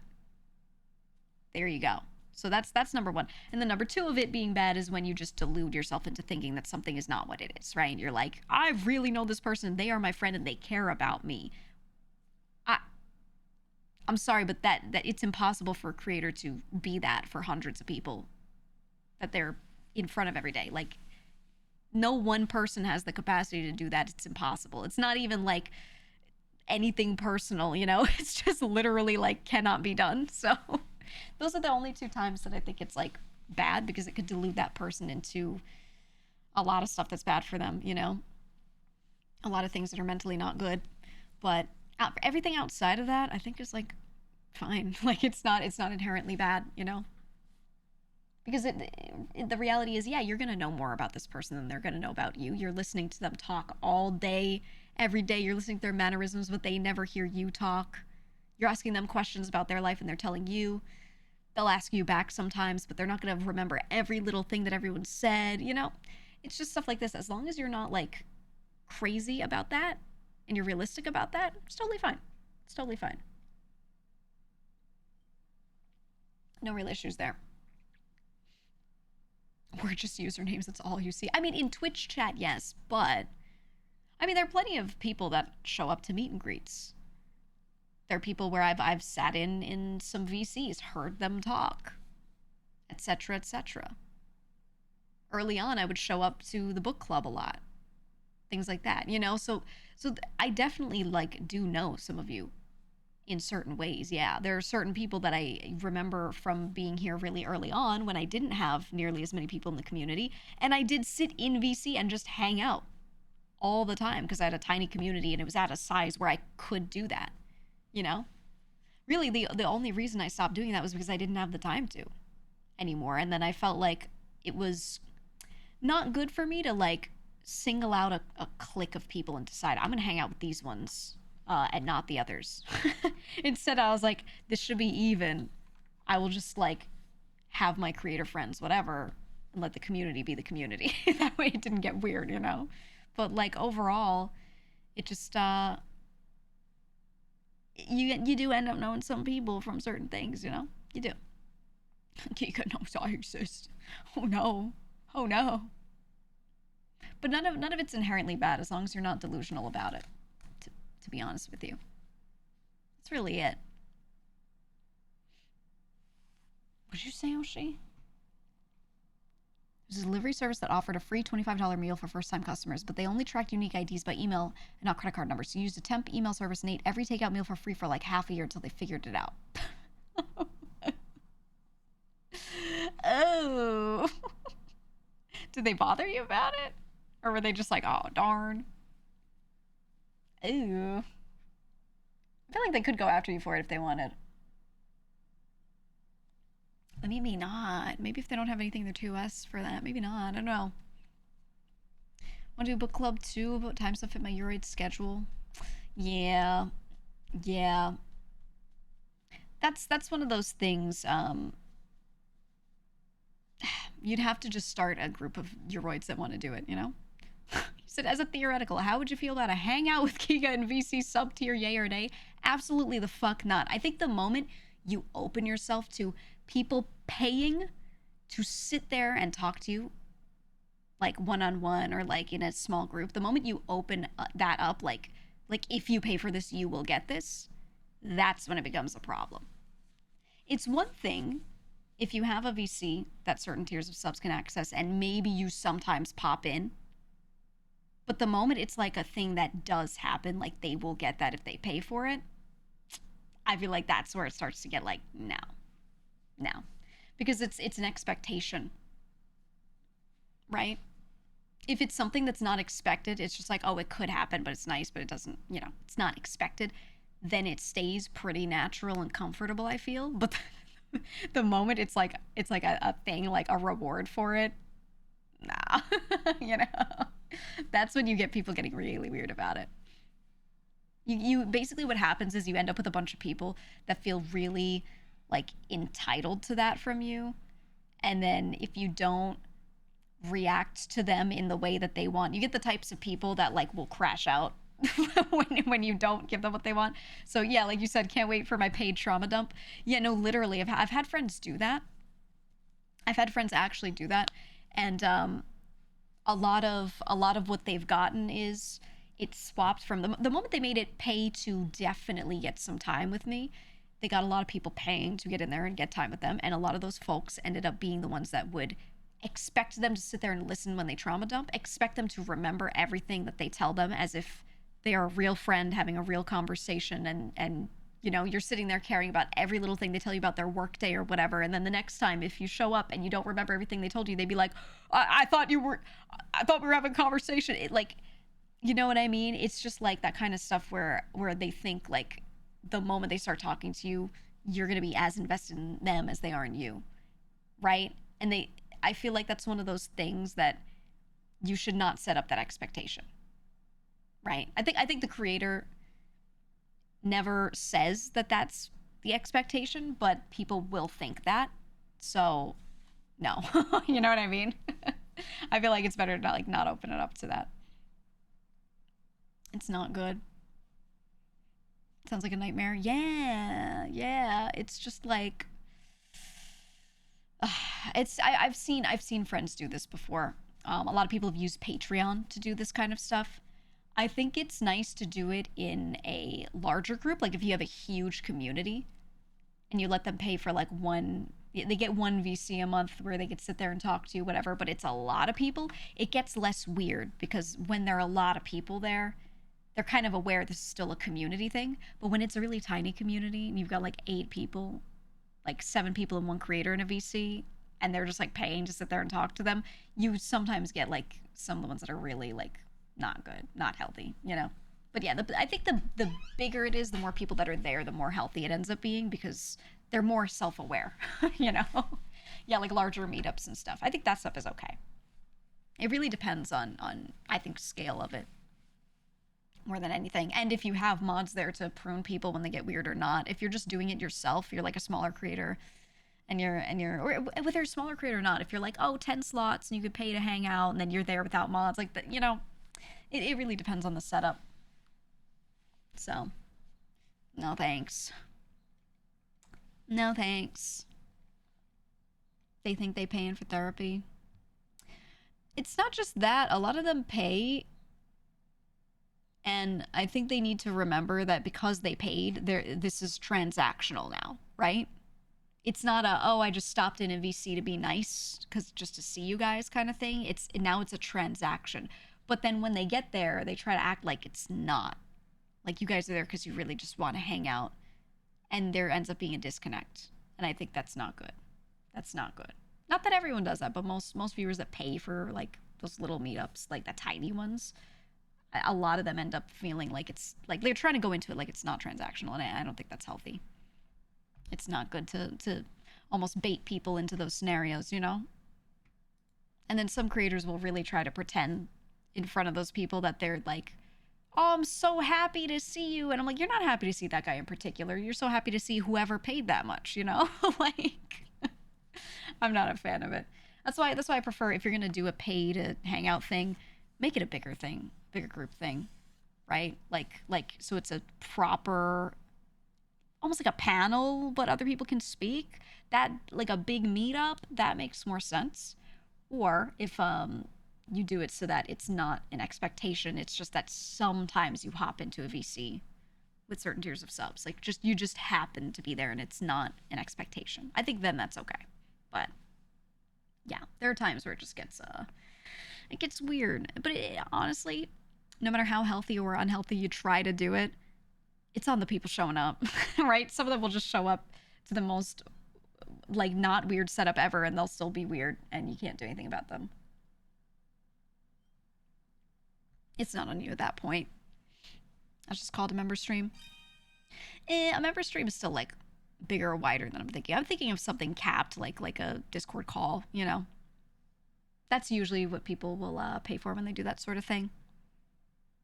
There you go. So that's number one. And the number two of it being bad is when you just delude yourself into thinking that something is not what it is, right? You're like, I really know this person, they are my friend and they care about me. I I'm sorry, but that it's impossible for a creator to be that for hundreds of people that they're in front of every day. Like no one person has the capacity to do that. It's impossible. It's not even like anything personal, you know? It's just literally like cannot be done. So those are the only two times that I think it's like bad because it could delude that person into a lot of stuff that's bad for them, you know? A lot of things that are mentally not good. But everything outside of that, I think is like fine. Like it's not inherently bad, you know? Because the reality is, yeah, you're going to know more about this person than they're going to know about you. You're listening to them talk all day, every day. You're listening to their mannerisms, but they never hear you talk. You're asking them questions about their life and they're telling you. They'll ask you back sometimes, but they're not going to remember every little thing that everyone said, you know? It's just stuff like this. As long as you're not like crazy about that and you're realistic about that, it's totally fine. It's totally fine. No real issues there. We're just usernames, that's all you see. I mean, in Twitch chat, yes, but I mean, there are plenty of people that show up to meet and greets. There are people where I've sat in some VCs, heard them talk, etc., etc. Early on, I would show up to the book club a lot, things like that, you know. So I definitely like do know some of you in certain ways. Yeah, there are certain people that I remember from being here really early on when I didn't have nearly as many people in the community, and I did sit in VC and just hang out all the time because I had a tiny community and it was at a size where I could do that, you know. Really, the only reason I stopped doing that was because I didn't have the time to anymore, and then I felt like it was not good for me to like single out a clique of people and decide I'm gonna hang out with these ones and not the others. Instead, I was like, this should be even. I will just like have my creator friends, whatever, and let the community be the community. That way it didn't get weird, you know? But like overall, it just you do end up knowing some people from certain things, you know? You do. GEEGA knows I exist. Oh no. Oh no. But none of it's inherently bad as long as you're not delusional about it. To be honest with you, that's really it. What did you say, Oshi? There's a delivery service that offered a free $25 meal for first-time customers, but they only tracked unique IDs by email and not credit card numbers. So you used a temp email service and ate every takeout meal for free for like half a year until they figured it out. Oh. Did they bother you about it? Or were they just like, oh, darn? Ooh. I feel like they could go after you for it if they wanted. But maybe not. Maybe if they don't have anything in their 2S for that. Maybe not. I don't know. Want to do book club too about times to fit my Uroid schedule? Yeah. Yeah. That's one of those things. You'd have to just start a group of Uroids that want to do it, you know? Just as a theoretical, how would you feel about a hangout with GEEGA and VC sub tier, yay or nay? Absolutely the fuck not. I think the moment you open yourself to people paying to sit there and talk to you, like one-on-one or like in a small group, the moment you open that up, like if you pay for this, you will get this, that's when it becomes a problem. It's one thing if you have a VC that certain tiers of subs can access and maybe you sometimes pop in, but the moment it's like a thing that does happen, like they will get that if they pay for it, I feel like that's where it starts to get like, no. Because it's an expectation, right? If it's something that's not expected, it's just like, oh, it could happen, but it's nice, but it doesn't, it's not expected, then it stays pretty natural and comfortable, I feel. But the moment it's like a thing, like a reward for it, nah. That's when you get people getting really weird about it. You basically, what happens is you end up with a bunch of people that feel really like entitled to that from you, and then if you don't react to them in the way that they want, you get the types of people that like will crash out when you don't give them what they want. So yeah, like you said, can't wait for my paid trauma dump. Yeah, no, literally, I've had friends do that. I've had friends actually do that, and a lot of what they've gotten is it swapped from the moment they made it pay to definitely get some time with me. They got a lot of people paying to get in there and get time with them, and a lot of those folks ended up being the ones that would expect them to sit there and listen when they trauma dump, expect them to remember everything that they tell them as if they are a real friend having a real conversation, and you're sitting there caring about every little thing they tell you about their work day or whatever, and then the next time if you show up and you don't remember everything they told you, they'd be like, I thought we were having a conversation. Like, you know what I mean? It's just like that kind of stuff where they think like the moment they start talking to you, you're going to be as invested in them as they are in you, right? And I feel like that's one of those things that you should not set up that expectation, right? I think the creator never says that that's the expectation, but people will think that. So, no. You know what I mean? I feel like it's better to not open it up to that. It's not good. Sounds like a nightmare. Yeah. It's just like I've seen friends do this before. A lot of people have used Patreon to do this kind of stuff. I think it's nice to do it in a larger group, like if you have a huge community and you let them pay for like they get one VC a month where they could sit there and talk to you, whatever, but it's a lot of people, it gets less weird because when there are a lot of people there, they're kind of aware this is still a community thing. But when it's a really tiny community and you've got like 8 people, like 7 people and 1 creator in a VC, and they're just like paying to sit there and talk to them, you sometimes get like some of the ones that are really like not good, not healthy, But yeah, I think the bigger it is, the more people that are there, the more healthy it ends up being because they're more self-aware, Yeah, like larger meetups and stuff. I think that stuff is okay. It really depends on I think scale of it more than anything. And if you have mods there to prune people when they get weird or not. If you're just doing it yourself, you're like a smaller creator and you're or whether you're a smaller creator or not, if you're like, 10 slots and you could pay to hang out and then you're there without mods, like that, it really depends on the setup. So, no thanks. No thanks. They think they paying for therapy. It's not just that. A lot of them pay, and I think they need to remember that because they paid, this is transactional now, right? It's not I just stopped in a VC to be nice because just to see you guys kind of thing. Now it's a transaction. But then when they get there, they try to act like it's not. Like you guys are there because you really just want to hang out. And there ends up being a disconnect. And I think that's not good. That's not good. Not that everyone does that, but most viewers that pay for like those little meetups, like the tiny ones, a lot of them end up feeling like it's like they're trying to go into it like it's not transactional. And I don't think that's healthy. It's not good to almost bait people into those scenarios, And then some creators will really try to pretend in front of those people that they're like, oh, I'm so happy to see you. And I'm like, you're not happy to see that guy in particular. You're so happy to see whoever paid that much, Like, I'm not a fan of it. That's why I prefer, if you're going to do a pay to hangout thing, make it a bigger thing, bigger group thing, right? Like so it's a proper, almost like a panel, but other people can speak. That, like a big meetup, that makes more sense. Or if you do it so that it's not an expectation, it's just that sometimes you hop into a VC with certain tiers of subs. Like just you just happen to be there and it's not an expectation. I think then that's okay. But yeah, there are times where it gets weird. But honestly, no matter how healthy or unhealthy you try to do it, it's on the people showing up, right? Some of them will just show up to the most like not weird setup ever and they'll still be weird and you can't do anything about them. It's not on you at that point. That's just called a member stream. A member stream is still like bigger or wider than I'm thinking. I'm thinking of something capped, like a Discord call, you know? That's usually what people will pay for when they do that sort of thing.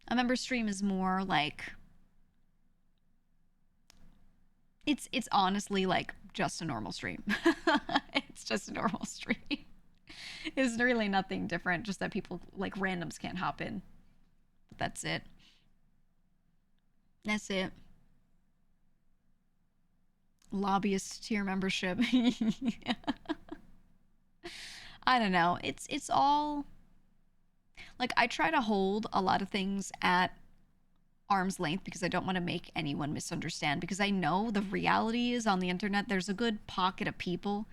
A member stream is more like, it's honestly like just a normal stream. It's just a normal stream. It's really nothing different, just that people, like randoms, can't hop in. But that's it. That's it. Lobbyist tier membership. Yeah. I don't know. It's all like, I try to hold a lot of things at arm's length because I don't want to make anyone misunderstand, because I know the reality is on the internet there's a good pocket of people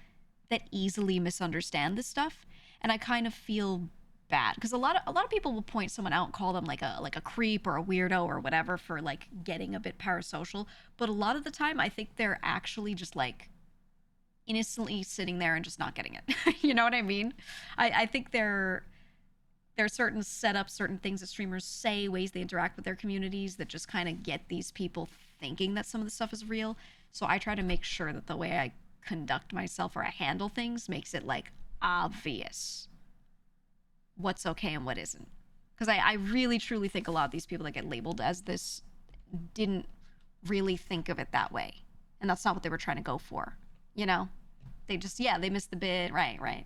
that easily misunderstand this stuff, and I kind of feel bad because a lot of people will point someone out and call them like a creep or a weirdo or whatever for like getting a bit parasocial, but a lot of the time I think they're actually just like innocently sitting there and just not getting it. You know what I mean? I think there are certain setups, certain things that streamers say, ways they interact with their communities that just kind of get these people thinking that some of the stuff is real. So I try to make sure that the way I conduct myself or I handle things makes it like obvious what's okay and what isn't. Because I really truly think a lot of these people that get labeled as this didn't really think of it that way. And that's not what they were trying to go for. You know? They just, yeah, they missed the bit. Right, right.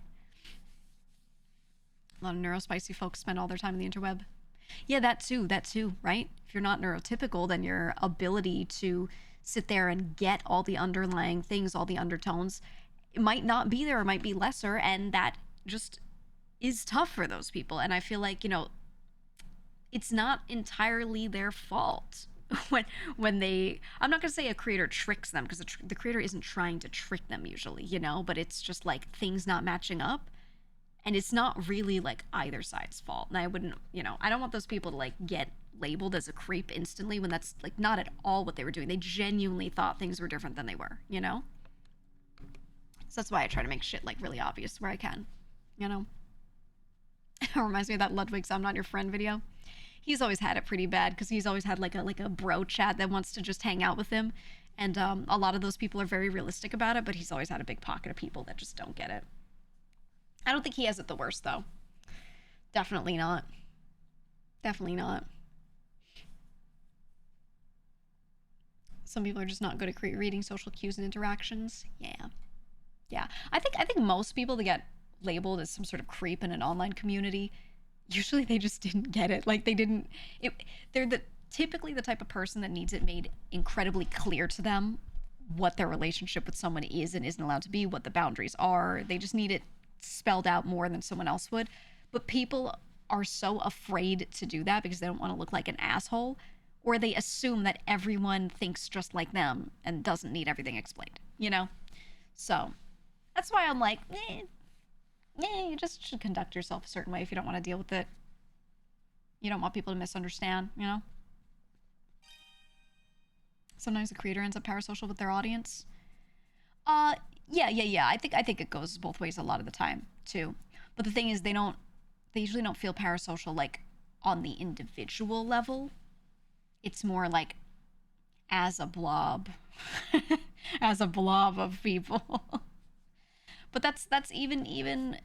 A lot of neurospicy folks spend all their time on the interweb. Yeah, that too, right? If you're not neurotypical, then your ability to sit there and get all the underlying things, all the undertones, it might not be there, or might be lesser, and that just is tough for those people. And I feel like, it's not entirely their fault when they, I'm not going to say a creator tricks them, because the creator isn't trying to trick them usually, but it's just like things not matching up. And it's not really like either side's fault. And I wouldn't, I don't want those people to like get labeled as a creep instantly when that's like not at all what they were doing. They genuinely thought things were different than they were, So that's why I try to make shit like really obvious where I can, It reminds me of that Ludwig's "I'm Not Your Friend" video. He's always had it pretty bad because he's always had like a bro chat that wants to just hang out with him. And a lot of those people are very realistic about it, but he's always had a big pocket of people that just don't get it. I don't think he has it the worst, though. Definitely not. Definitely not. Some people are just not good at reading social cues and interactions. Yeah. Yeah. I think most people that get labeled as some sort of creep in an online community, usually they just didn't get it. Like, they're typically the type of person that needs it made incredibly clear to them what their relationship with someone is and isn't allowed to be, what the boundaries are. They just need it spelled out more than someone else would. But people are so afraid to do that because they don't want to look like an asshole, or they assume that everyone thinks just like them and doesn't need everything explained, So that's why I'm like, you just should conduct yourself a certain way if you don't want to deal with it. You don't want people to misunderstand, Sometimes the creator ends up parasocial with their audience. Yeah. I think it goes both ways a lot of the time too. But the thing is, they usually don't feel parasocial like on the individual level. It's more like as a blob, as a blob of people. But that's even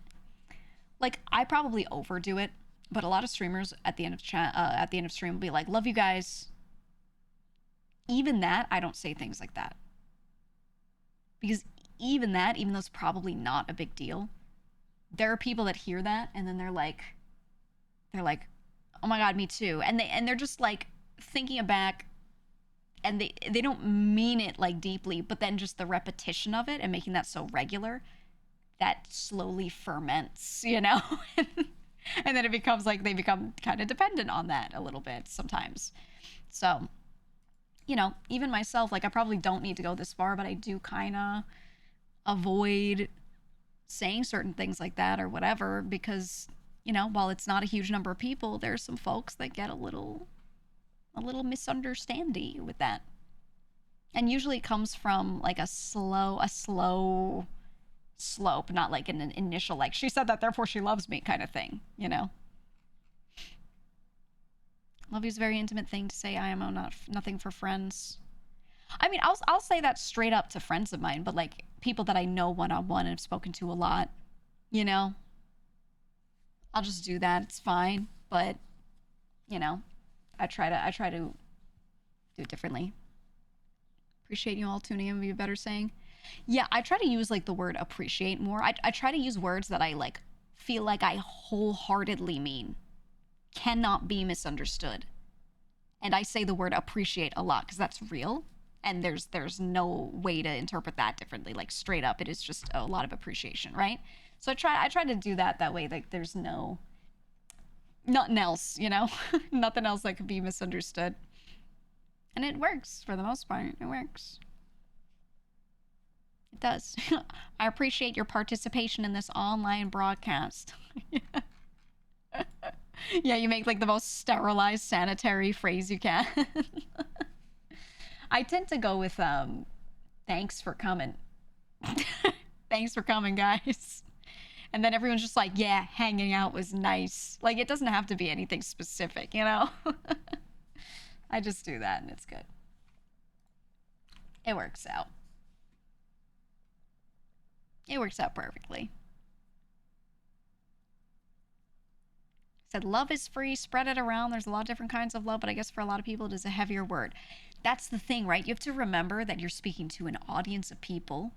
like, I probably overdo it. But a lot of streamers at the end of stream will be like, "Love you guys." Even that, I don't say things like that. Because even though it's probably not a big deal, there are people that hear that and then they're like, Oh my god, me too. And they're just like thinking it back, and they don't mean it like deeply, but then just the repetition of it and making that so regular, that slowly ferments, you know? And then it becomes like they become kind of dependent on that a little bit sometimes. So, even myself, like I probably don't need to go this far, but I do kind of avoid saying certain things like that or whatever because, while it's not a huge number of people, there's some folks that get a little misunderstanding with that. And usually it comes from like a slow slope, not like an initial like she said that therefore she loves me kind of thing, Love you is a very intimate thing to say. I am not nothing for friends. I mean, I'll say that straight up to friends of mine, but like people that I know one on one and have spoken to a lot, you know, I'll just do that. It's fine, but you know, I try to do it differently. Appreciate you all tuning in would be a better saying. Yeah, I try to use like the word appreciate more. I try to use words that I like feel like I wholeheartedly mean, cannot be misunderstood. And I say the word appreciate a lot because that's real. And there's no way to interpret that differently. Like straight up, it is just a lot of appreciation, right? So I try to do that way. Like there's nothing else, nothing else that could be misunderstood. And it works for the most part. It works. It does. I appreciate your participation in this online broadcast. Yeah, you make like the most sterilized sanitary phrase you can. I tend to go with thanks for coming. Thanks for coming, guys. And then everyone's just like, yeah, hanging out was nice. Like it doesn't have to be anything specific, I just do that and it's good. It works out. It works out perfectly. Said love is free, spread it around. There's a lot of different kinds of love, but I guess for a lot of people it is a heavier word. That's the thing, right? You have to remember that you're speaking to an audience of people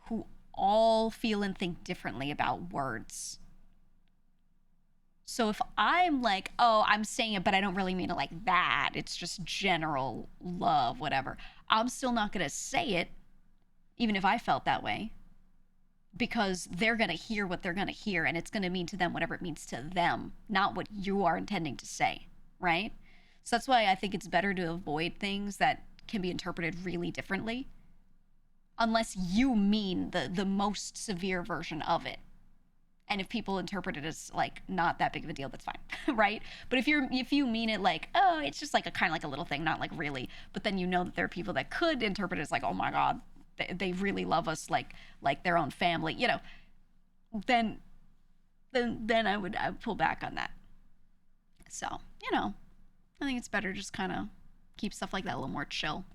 who all feel and think differently about words. So if I'm like, oh, I'm saying it, but I don't really mean it like that, it's just general love, whatever, I'm still not going to say it, even if I felt that way, because they're going to hear what they're going to hear, and it's going to mean to them whatever it means to them, not what you are intending to say, right? So that's why I think it's better to avoid things that can be interpreted really differently, unless you mean the most severe version of it. And if people interpret it as like not that big of a deal, that's fine, right? But if you mean it like, oh, it's just like a kind of like a little thing, not like really, but then that there are people that could interpret it as like, oh my god, they really love us like their own family, then I would pull back on that. So, I think it's better just kind of keep stuff like that a little more chill.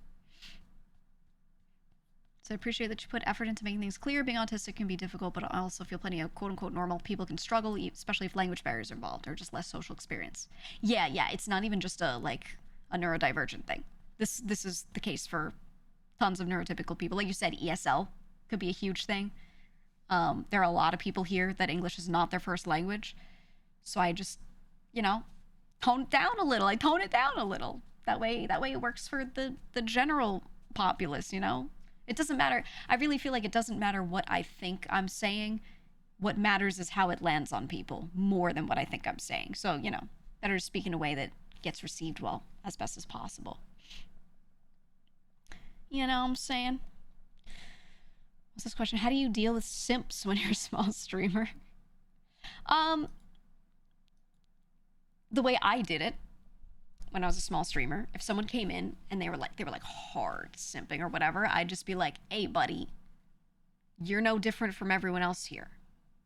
So I appreciate that you put effort into making things clear. Being autistic can be difficult, but I also feel plenty of quote-unquote normal people can struggle, especially if language barriers are involved or just less social experience. Yeah, it's not even just a neurodivergent thing. This is the case for tons of neurotypical people. Like you said, ESL could be a huge thing. There are a lot of people here that English is not their first language. So I just, tone it down a little. I tone it down a little. That way it works for the general populace, It doesn't matter. I really feel like it doesn't matter what I think I'm saying. What matters is how it lands on people more than what I think I'm saying. So, better to speak in a way that gets received well as best as possible. You know what I'm saying? What's this question? How do you deal with simps when you're a small streamer? The way I did it when I was a small streamer, if someone came in and they were like hard simping or whatever, I'd just be like, hey buddy, you're no different from everyone else here.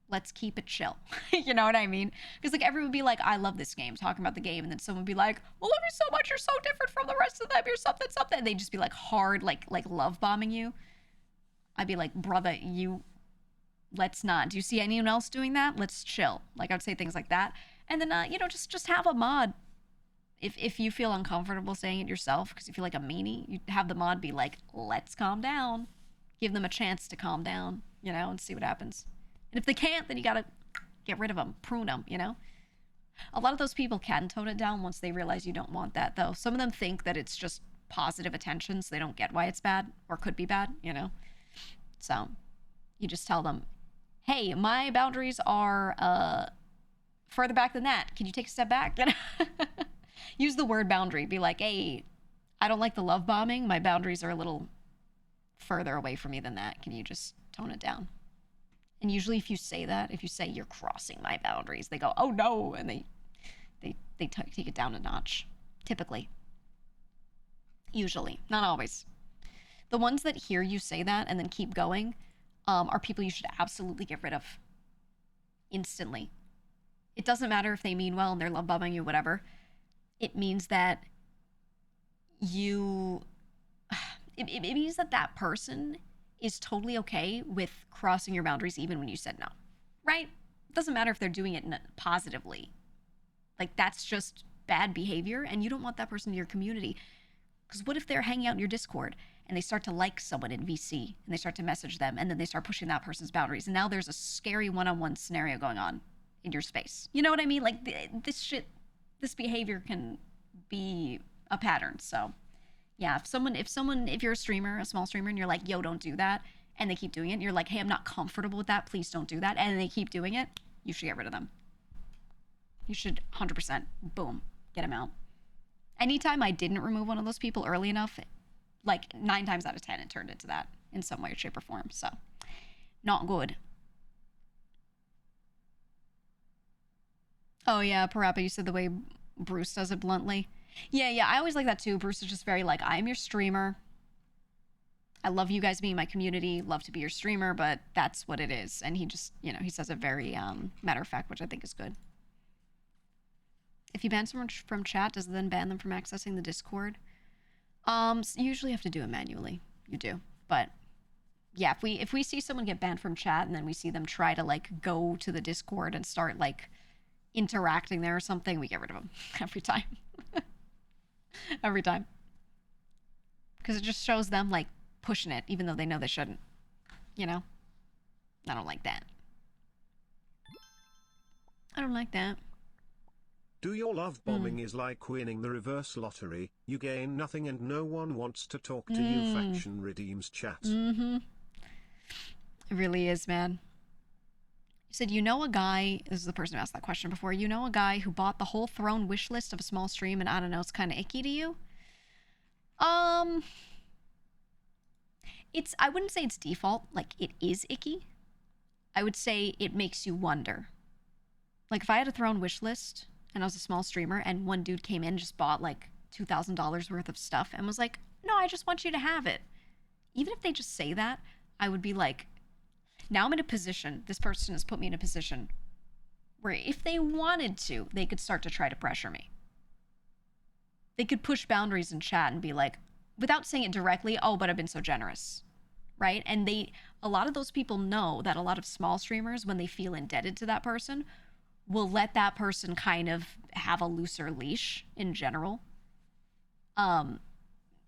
Let's keep it chill. You know what I mean? Because like everyone would be like, I love this game, talking about the game, and then someone would be like, well, love you so much, you're so different from the rest of them, you're something, something. And they'd just be like hard, like love bombing you. I'd be like, brother, let's not. Do you see anyone else doing that? Let's chill. Like I'd say things like that. And then just have a mod. If you feel uncomfortable saying it yourself because you feel like a meanie, you have the mod be like, let's calm down. Give them a chance to calm down, and see what happens. And if they can't, then you gotta get rid of them, prune them, A lot of those people can tone it down once they realize you don't want that, though. Some of them think that it's just positive attention, so they don't get why it's bad or could be bad, you know? So you just tell them, hey, my boundaries are further back than that. Can you take a step back? Use the word boundary. Be like, hey, I don't like the love bombing. My boundaries are a little further away from me than that. Can you just tone it down? And usually if you say that, if you say you're crossing my boundaries, they go, oh no, and they take it down a notch, typically. Usually, not always. The ones that hear you say that and then keep going are people you should absolutely get rid of instantly. It doesn't matter if they mean well and they're love bombing you, whatever. It means that it means that that person is totally okay with crossing your boundaries even when you said no, right? It doesn't matter if they're doing it positively. Like, that's just bad behavior, and you don't want that person in your community. Because what if they're hanging out in your Discord and they start to like someone in VC and they start to message them and then they start pushing that person's boundaries, and now there's a scary one-on-one scenario going on in your space. You know what I mean? Like, this behavior can be a pattern. So yeah, if you're a streamer, a small streamer, and you're like, yo, don't do that, and they keep doing it, and you're like, hey, I'm not comfortable with that, please don't do that, and they keep doing it, you should get rid of them. You should 100%, boom, get them out. Anytime I didn't remove one of those people early enough, like 9 times out of 10, it turned into that in some way, shape, or form. So, not good. Oh yeah, Parappa, you said the way Bruce does it bluntly. Yeah, I always like that too. Bruce is just very like, I'm your streamer. I love you guys being my community, love to be your streamer, but that's what it is. And he just, he says it very matter of fact, which I think is good. If you ban someone from chat, does it then ban them from accessing the Discord? So you usually have to do it manually. You do. But yeah, if we see someone get banned from chat and then we see them try to like go to the Discord and start like interacting there or something, we get rid of them every time. Every time. Because it just shows them like pushing it even though they know they shouldn't. You know? I don't like that. I don't like that. Do your love bombing is like winning the reverse lottery. You gain nothing and no one wants to talk to you. Faction redeems chat. It really is, man. You said, you know a guy, this is the person who asked that question before, you know a guy who bought the whole throne wish list of a small stream and I don't know, it's kind of icky to you? I wouldn't say it's default, like it is icky. I would say it makes you wonder. Like if I had a throne wish list and I was a small streamer and one dude came in and just bought like $2,000 worth of stuff and was like, no, I just want you to have it. Even if they just say that, I would be like, now I'm in a position, this person has put me in a position where if they wanted to, they could start to try to pressure me. They could push boundaries in chat and be like, without saying it directly, oh, but I've been so generous, right? And a lot of those people know that a lot of small streamers, when they feel indebted to that person, will let that person kind of have a looser leash in general.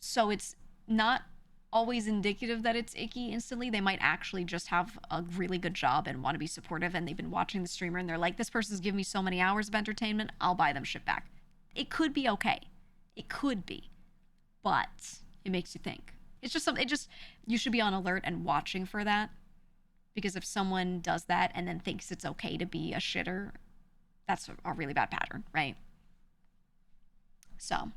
So it's not always indicative that it's icky instantly. They might actually just have a really good job and want to be supportive, and they've been watching the streamer and they're like, this person's giving me so many hours of entertainment, I'll buy them shit back. It could be okay. It could be. But it makes you think. It's just something, you should be on alert and watching for that. Because if someone does that and then thinks it's okay to be a shitter, that's a really bad pattern, right? So,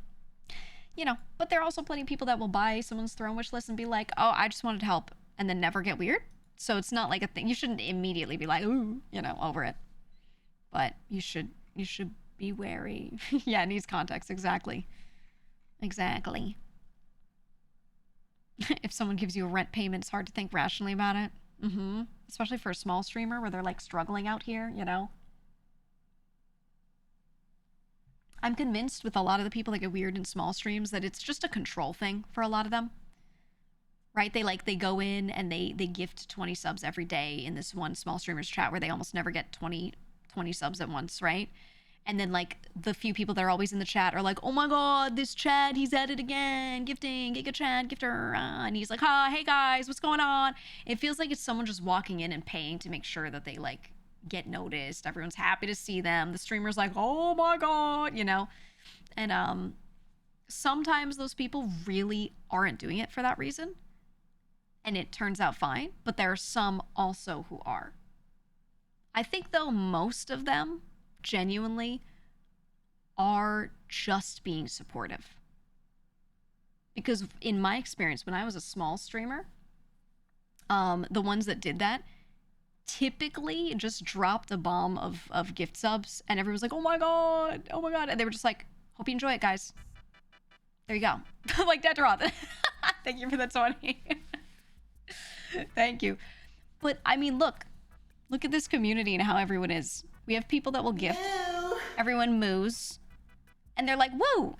but there are also plenty of people that will buy someone's throne wish list and be like, oh, I just wanted to help, and then never get weird. So it's not like a thing. You shouldn't immediately be like, ooh, over it. But you should be wary. Yeah, it needs context. Exactly. If someone gives you a rent payment, it's hard to think rationally about it. Especially for a small streamer where they're like struggling out here, I'm convinced with a lot of the people that get weird in small streams that it's just a control thing for a lot of them. Right? They go in and they gift 20 subs every day in this one small streamers chat where they almost never get 20 subs at once, right? And then like the few people that are always in the chat are like, oh my god, this Chad, he's at it again, gifting, Giga Chad, gifter, and he's like, hey guys, what's going on? It feels like it's someone just walking in and paying to make sure that they like get noticed. Everyone's happy to see them. The streamer's like, oh my God, you know? And sometimes those people really aren't doing it for that reason. And it turns out fine. But there are some also who are. I think, though, most of them genuinely are just being supportive. Because in my experience, when I was a small streamer, the ones that did that typically just dropped a bomb of gift subs, and everyone's like, oh my God, and they were just like, hope you enjoy it, guys. There you go. Like, dead draw. Thank you for the 20. Thank you. But I mean, look at this community and how everyone is. We have people that will gift. Everyone moos, and they're like, woo.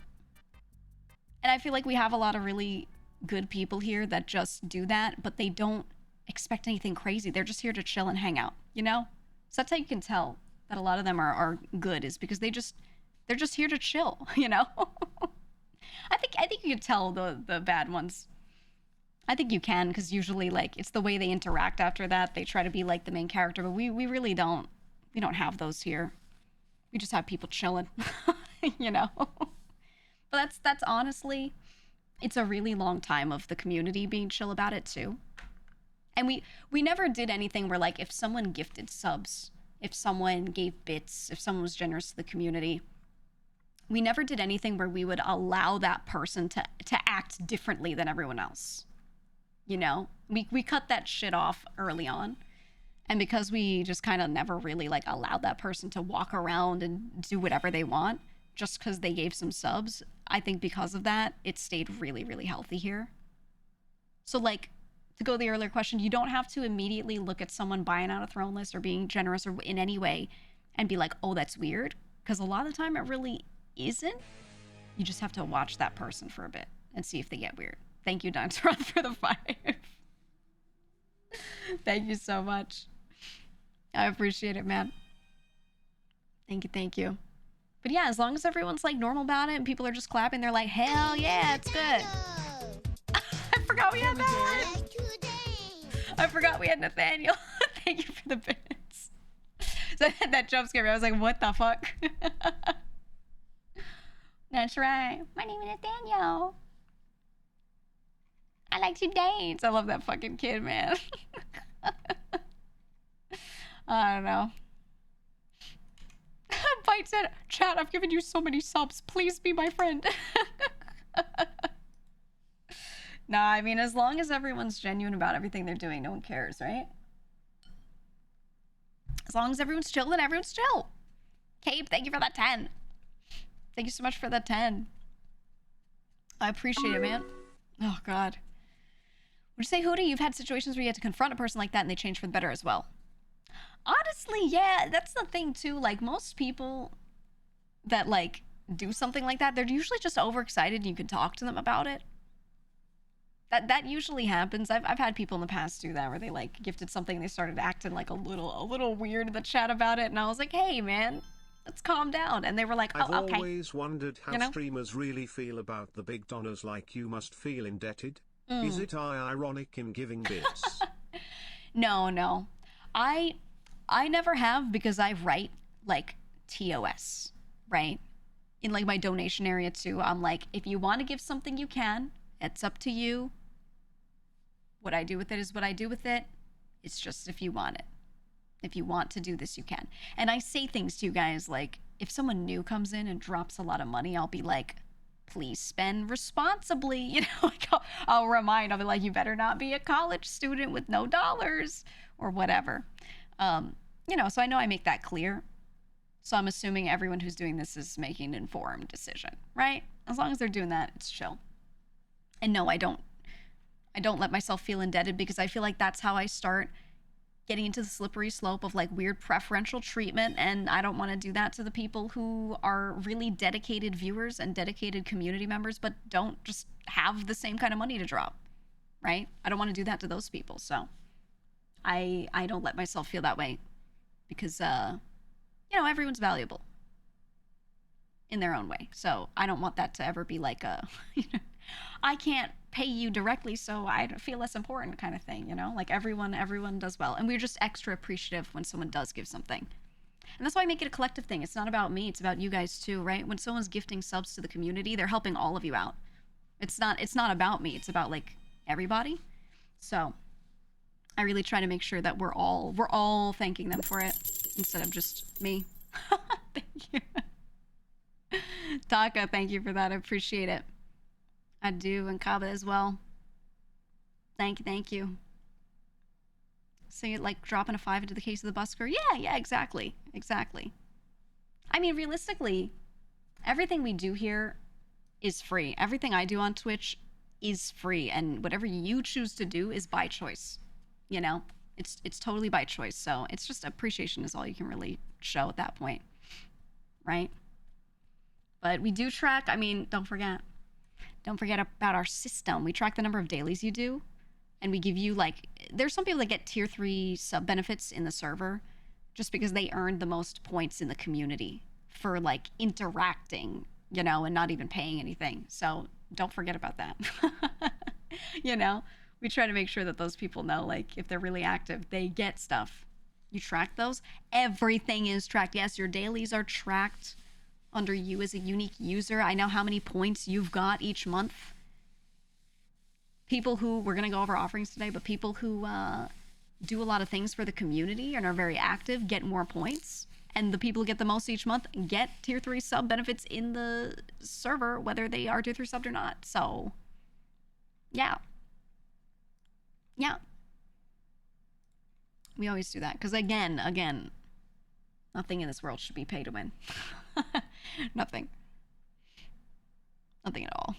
And I feel like we have a lot of really good people here that just do that, but they don't expect anything crazy. They're just here to chill and hang out, you know? So that's how you can tell that a lot of them are good, is because they're just here to chill, you know? I think you can tell the bad ones. I think you can, because usually, like, it's the way they interact after that. They try to be like the main character, but we really don't. We don't have those here. We just have people chilling, you know? But that's honestly, it's a really long time of the community being chill about it too. And we never did anything where, like, if someone gifted subs, if someone gave bits, if someone was generous to the community, we never did anything where we would allow that person to act differently than everyone else. You know? We cut that shit off early on. And because we just kind of never really, like, allowed that person to walk around and do whatever they want, just because they gave some subs, I think because of that, it stayed really, really healthy here. So, like, to go to the earlier question, you don't have to immediately look at someone buying out a throne list or being generous or in any way and be like, oh, that's weird. Because a lot of the time it really isn't. You just have to watch that person for a bit and see if they get weird. Thank you, Dinosaur, for the 5. Thank you so much. I appreciate it, man. Thank you. But yeah, as long as everyone's, like, normal about it and people are just clapping, they're like, hell yeah, it's good. I forgot we had that. I forgot we had Nathaniel. Thank you for the bits. So that jump scared me. I was like, what the fuck? That's right. My name is Nathaniel. I like to dance. I love that fucking kid, man. I don't know. Bite said, chat, I've given you so many subs. Please be my friend. Nah, I mean, as long as everyone's genuine about everything they're doing, no one cares, right? As long as everyone's chill, then everyone's chill. Cape, thank you for that 10. Thank you so much for that 10. I appreciate it, man. Oh, God. Would you say, Hootie, you've had situations where you had to confront a person like that and they change for the better as well? Honestly, yeah, that's the thing, too. Like, most people that, like, do something like that, they're usually just overexcited and you can talk to them about it. That usually happens. I've had people in the past do that, where they, like, gifted something and they started acting, like, a little weird in the chat about it, and I was like, hey, man, let's calm down. And they were like, oh, okay. I've always wondered how streamers really feel about the big donors like you must feel indebted. Is it ironic in giving bits? No. I never have, because I write, like, TOS, right? In, like, my donation area, too. I'm like, if you want to give something, you can. It's up to you. What I do with it is what I do with it. It's just if you want it. If you want to do this, you can. And I say things to you guys, like, if someone new comes in and drops a lot of money, I'll be like, please spend responsibly. You know, like, I'll remind, I'll be like, you better not be a college student with no dollars or whatever. You know, so I know I make that clear. So I'm assuming everyone who's doing this is making an informed decision, right? As long as they're doing that, it's chill. And no, I don't let myself feel indebted, because I feel like that's how I start getting into the slippery slope of, like, weird preferential treatment, and I don't want to do that to the people who are really dedicated viewers and dedicated community members, but don't just have the same kind of money to drop, right? I don't want to do that to those people, so I don't let myself feel that way, because, you know, everyone's valuable in their own way, so I don't want that to ever be like a, you know, I can't pay you directly, so I feel less important, kind of thing, you know? Like everyone does well. And we're just extra appreciative when someone does give something. And that's why I make it a collective thing. It's not about me, it's about you guys too, right? When someone's gifting subs to the community, they're helping all of you out. It's not about me, it's about like everybody. So I really try to make sure that we're all thanking them for it instead of just me. Thank you. Taka, thank you for that. I appreciate it. I do, and Kaba as well. Thank you. So you're like dropping a 5 into the case of the busker? Yeah, exactly. I mean, realistically, everything we do here is free. Everything I do on Twitch is free, and whatever you choose to do is by choice. You know, it's totally by choice. So it's just appreciation is all you can really show at that point, right? But we do track. I mean, don't forget about our system. We track the number of dailies you do, and we give you like. There's some people that get tier 3 sub benefits in the server, just because they earned the most points in the community for like interacting, you know, and not even paying anything. So don't forget about that. You know, we try to make sure that those people know, like, if they're really active, they get stuff. You track those. Everything is tracked. Yes, your dailies are tracked under you as a unique user. I know how many points you've got each month. People who, we're going to go over offerings today, but people who do a lot of things for the community and are very active get more points. And the people who get the most each month get tier 3 sub benefits in the server, whether they are tier 3 subbed or not. So, yeah. We always do that. Because again, nothing in this world should be pay to win. Nothing at all.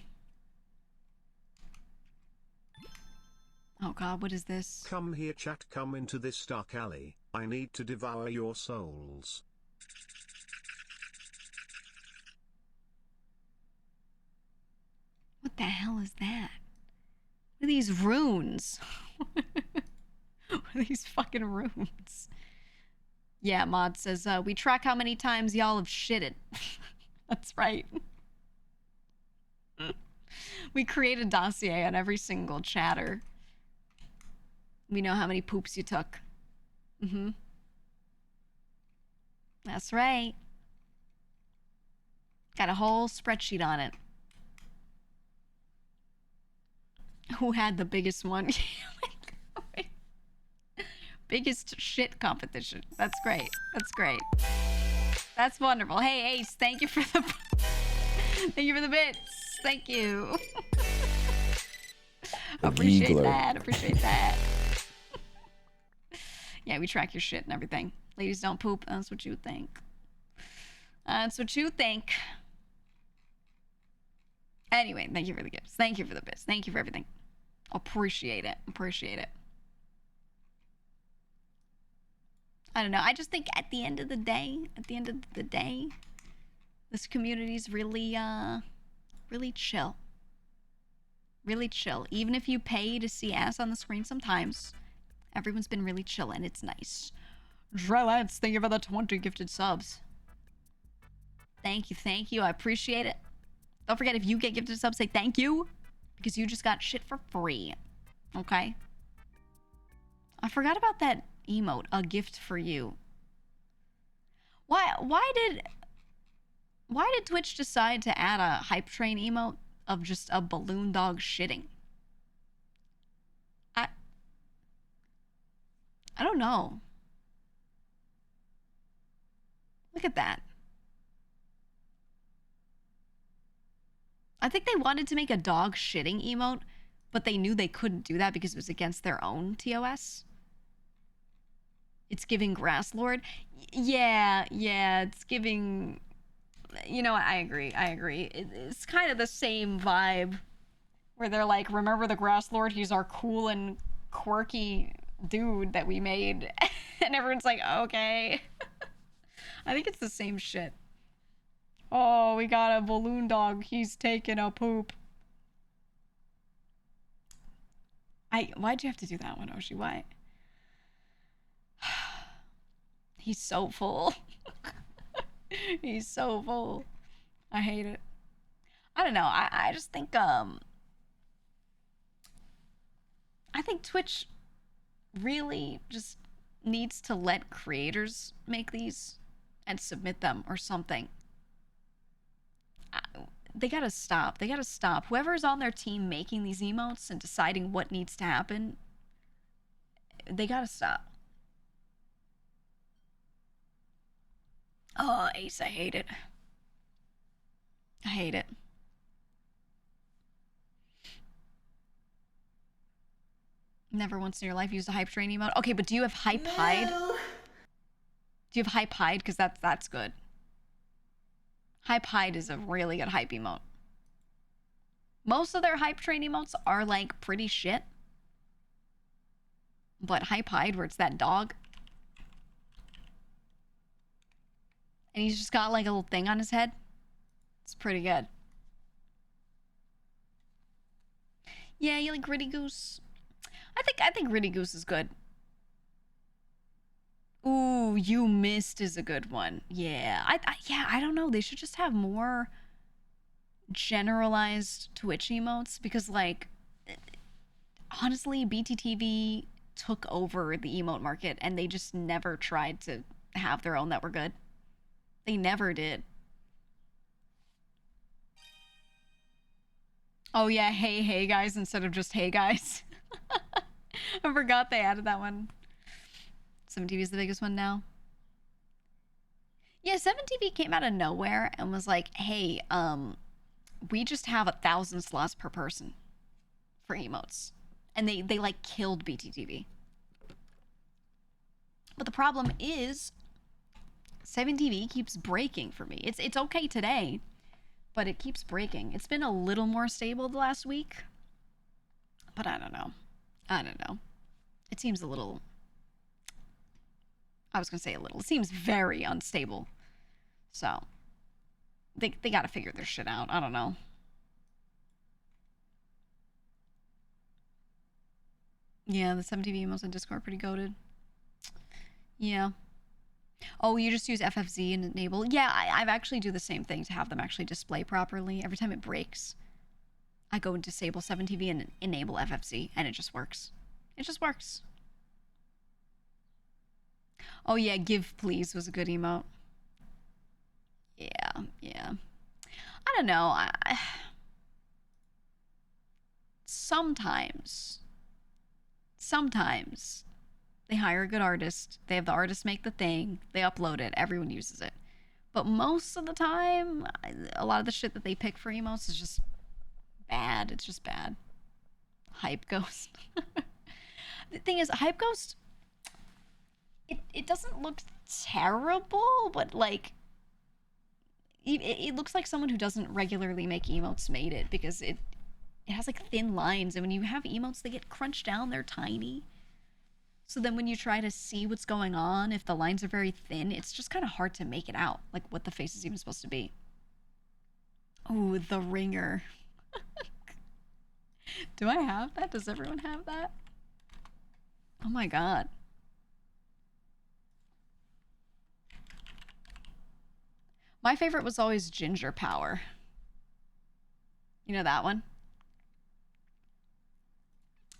Oh god, what is this? Come here, chat, come into this dark alley. I need to devour your souls. What the hell is that? What are these runes? What are these fucking runes? Yeah, Mod says, we track how many times y'all have shitted. That's right. We create a dossier on every single chatter. We know how many poops you took. That's right. Got a whole spreadsheet on it. Who had the biggest one? Biggest shit competition. That's great. That's wonderful. Hey, Ace, thank you for the thank you for the bits. Thank you. Appreciate that. Yeah, we track your shit and everything. Ladies don't poop. That's what you think. Anyway, thank you for the gifts. Thank you for the bits. Thank you for everything. Appreciate it. I don't know. I just think at the end of the day, this community's really chill. Really chill. Even if you pay to see ass on the screen sometimes, everyone's been really chill and it's nice. Drelance, thank you for the 20 gifted subs. Thank you. I appreciate it. Don't forget, if you get gifted subs, say thank you, because you just got shit for free. Okay? I forgot about that emote, a gift for you. Why did Twitch decide to add a hype train emote of just a balloon dog shitting? I don't know. Look at that. I think they wanted to make a dog shitting emote, but they knew they couldn't do that because it was against their own TOS. It's giving Grass Lord. Yeah, it's giving... You know what? I agree. It's kind of the same vibe where they're like, remember the Grass Lord? He's our cool and quirky dude that we made. And everyone's like, okay. I think it's the same shit. Oh, we got a balloon dog. He's taking a poop. Why'd you have to do that one, Oshi? Why? He's so full. He's so full. I hate it. I don't know. I just think think Twitch really just needs to let creators make these and submit them or something. They gotta stop. They gotta stop. Whoever's on their team making these emotes and deciding what needs to happen, they gotta stop. Oh, Ace, I hate it. I hate it. Never once in your life used a hype train emote. Okay, but do you have hype hide? Do you have hype hide? Because that's good. Hype hide is a really good hype emote. Most of their hype train emotes are like pretty shit. But hype hide, where it's that dog. And he's just got like a little thing on his head. It's pretty good. Yeah, you like Gritty Goose? I think Gritty Goose is good. Ooh, You Missed is a good one. Yeah, I don't know. They should just have more generalized Twitch emotes because, like, honestly, BTTV took over the emote market and they just never tried to have their own that were good. They never did. Oh yeah, hey guys instead of just hey guys. I forgot they added that one. 7TV is the biggest one now. Yeah, 7TV came out of nowhere and was like, hey, we just have 1,000 slots per person for emotes. And they like killed BTTV. But the problem is 7TV keeps breaking for me. It's okay today, but it keeps breaking. It's been a little more stable the last week. But I don't know. It seems a little... I was going to say a little. It seems very unstable. So, they got to figure their shit out. I don't know. Yeah, the 7TV emotes on Discord are pretty goated. Yeah. Oh, you just use FFZ and enable? Yeah, I've actually do the same thing to have them actually display properly. Every time it breaks, I go and disable 7TV and enable FFZ, and it just works. It just works. Oh yeah, Give Please was a good emote. Yeah. I don't know. Sometimes they hire a good artist. They have the artist make the thing. They upload it. Everyone uses it. But most of the time, a lot of the shit that they pick for emotes is just bad. It's just bad. Hype Ghost. The thing is, Hype Ghost, it doesn't look terrible, but like, it looks like someone who doesn't regularly make emotes made it because it has like thin lines, and when you have emotes, they get crunched down. They're tiny. So then when you try to see what's going on, if the lines are very thin, it's just kind of hard to make it out, like what the face is even supposed to be. Oh, the ringer. Do I have that? Does everyone have that? Oh my god. My favorite was always Ginger Power. You know that one?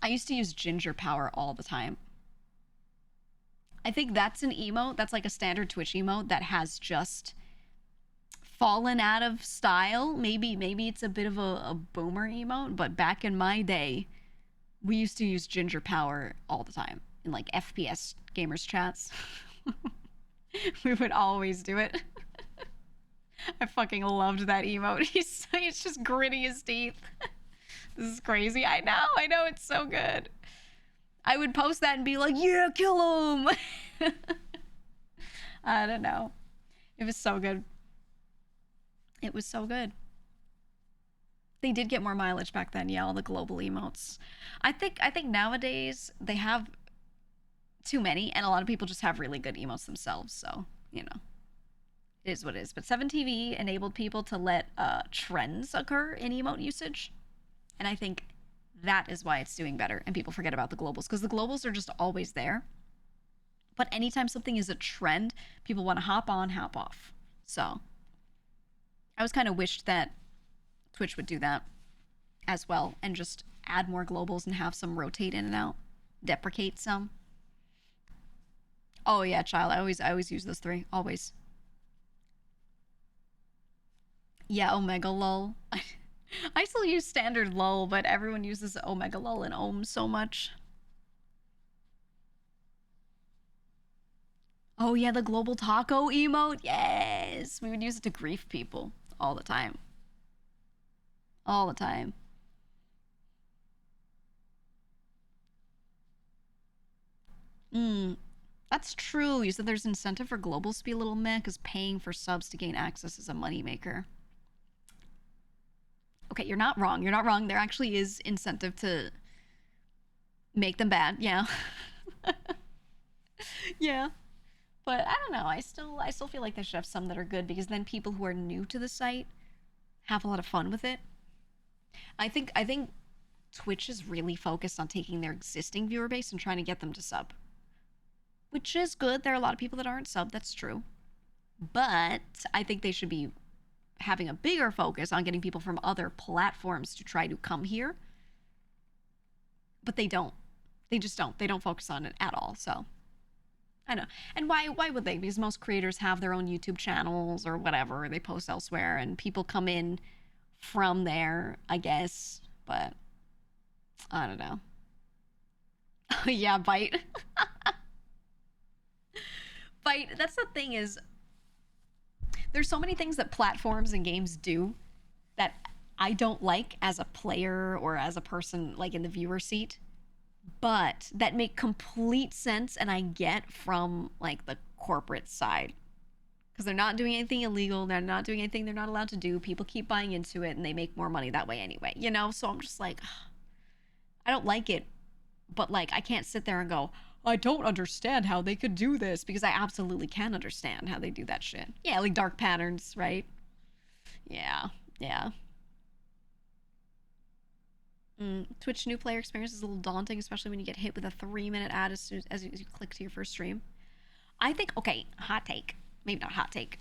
I used to use Ginger Power all the time. I think that's an emote, that's like a standard Twitch emote that has just fallen out of style. Maybe it's a bit of a boomer emote, but back in my day, we used to use Ginger Power all the time in like FPS gamers chats. We would always do it. I fucking loved that emote. He's just gritting his teeth. This is crazy. I know, it's so good. I would post that and be like, yeah, kill him. I don't know. It was so good. It was so good. They did get more mileage back then, yeah, all the global emotes. I think nowadays they have too many, and a lot of people just have really good emotes themselves, so, you know. It is what it is. But 7TV enabled people to let trends occur in emote usage. And I think that is why it's doing better, and people forget about the globals, because the globals are just always there. But anytime something is a trend, people want to hop on, hop off. So I was kind of wished that Twitch would do that as well and just add more globals and have some rotate in and out. deprecate some. Oh yeah, child. I always use those three. Always. Yeah, Omega lol. I still use standard lol, but everyone uses Omega lol and ohm so much. Oh yeah, the global taco emote. Yes, we would use it to grief people all the time. All the time. Hmm. That's true. You said there's incentive for globals to be a little meh because paying for subs to gain access is a moneymaker. Okay, you're not wrong. You're not wrong. There actually is incentive to make them bad. Yeah. Yeah. But I don't know. I still feel like they should have some that are good because then people who are new to the site have a lot of fun with it. I think Twitch is really focused on taking their existing viewer base and trying to get them to sub, which is good. There are a lot of people that aren't sub. That's true. But I think they should be having a bigger focus on getting people from other platforms to try to come here. But they don't. They just don't. They don't focus on it at all. So I know. And why would they? Because most creators have their own YouTube channels or whatever. They post elsewhere and people come in from there, I guess. But I don't know. Yeah, bite. Bite. That's the thing is there's so many things that platforms and games do that I don't like as a player or as a person like in the viewer seat, but that make complete sense and I get from like the corporate side because they're not doing anything illegal, they're not doing anything they're not allowed to do. People keep buying into it and they make more money that way anyway, you know? So I'm just like I don't like it, but like I can't sit there and go, I don't understand how they could do this because I absolutely can understand how they do that shit. Yeah, like dark patterns, right? Yeah, yeah. Twitch new player experience is a little daunting, especially when you get hit with a 3-minute ad as soon as you click to your first stream. I think, okay, hot take. Maybe not hot take.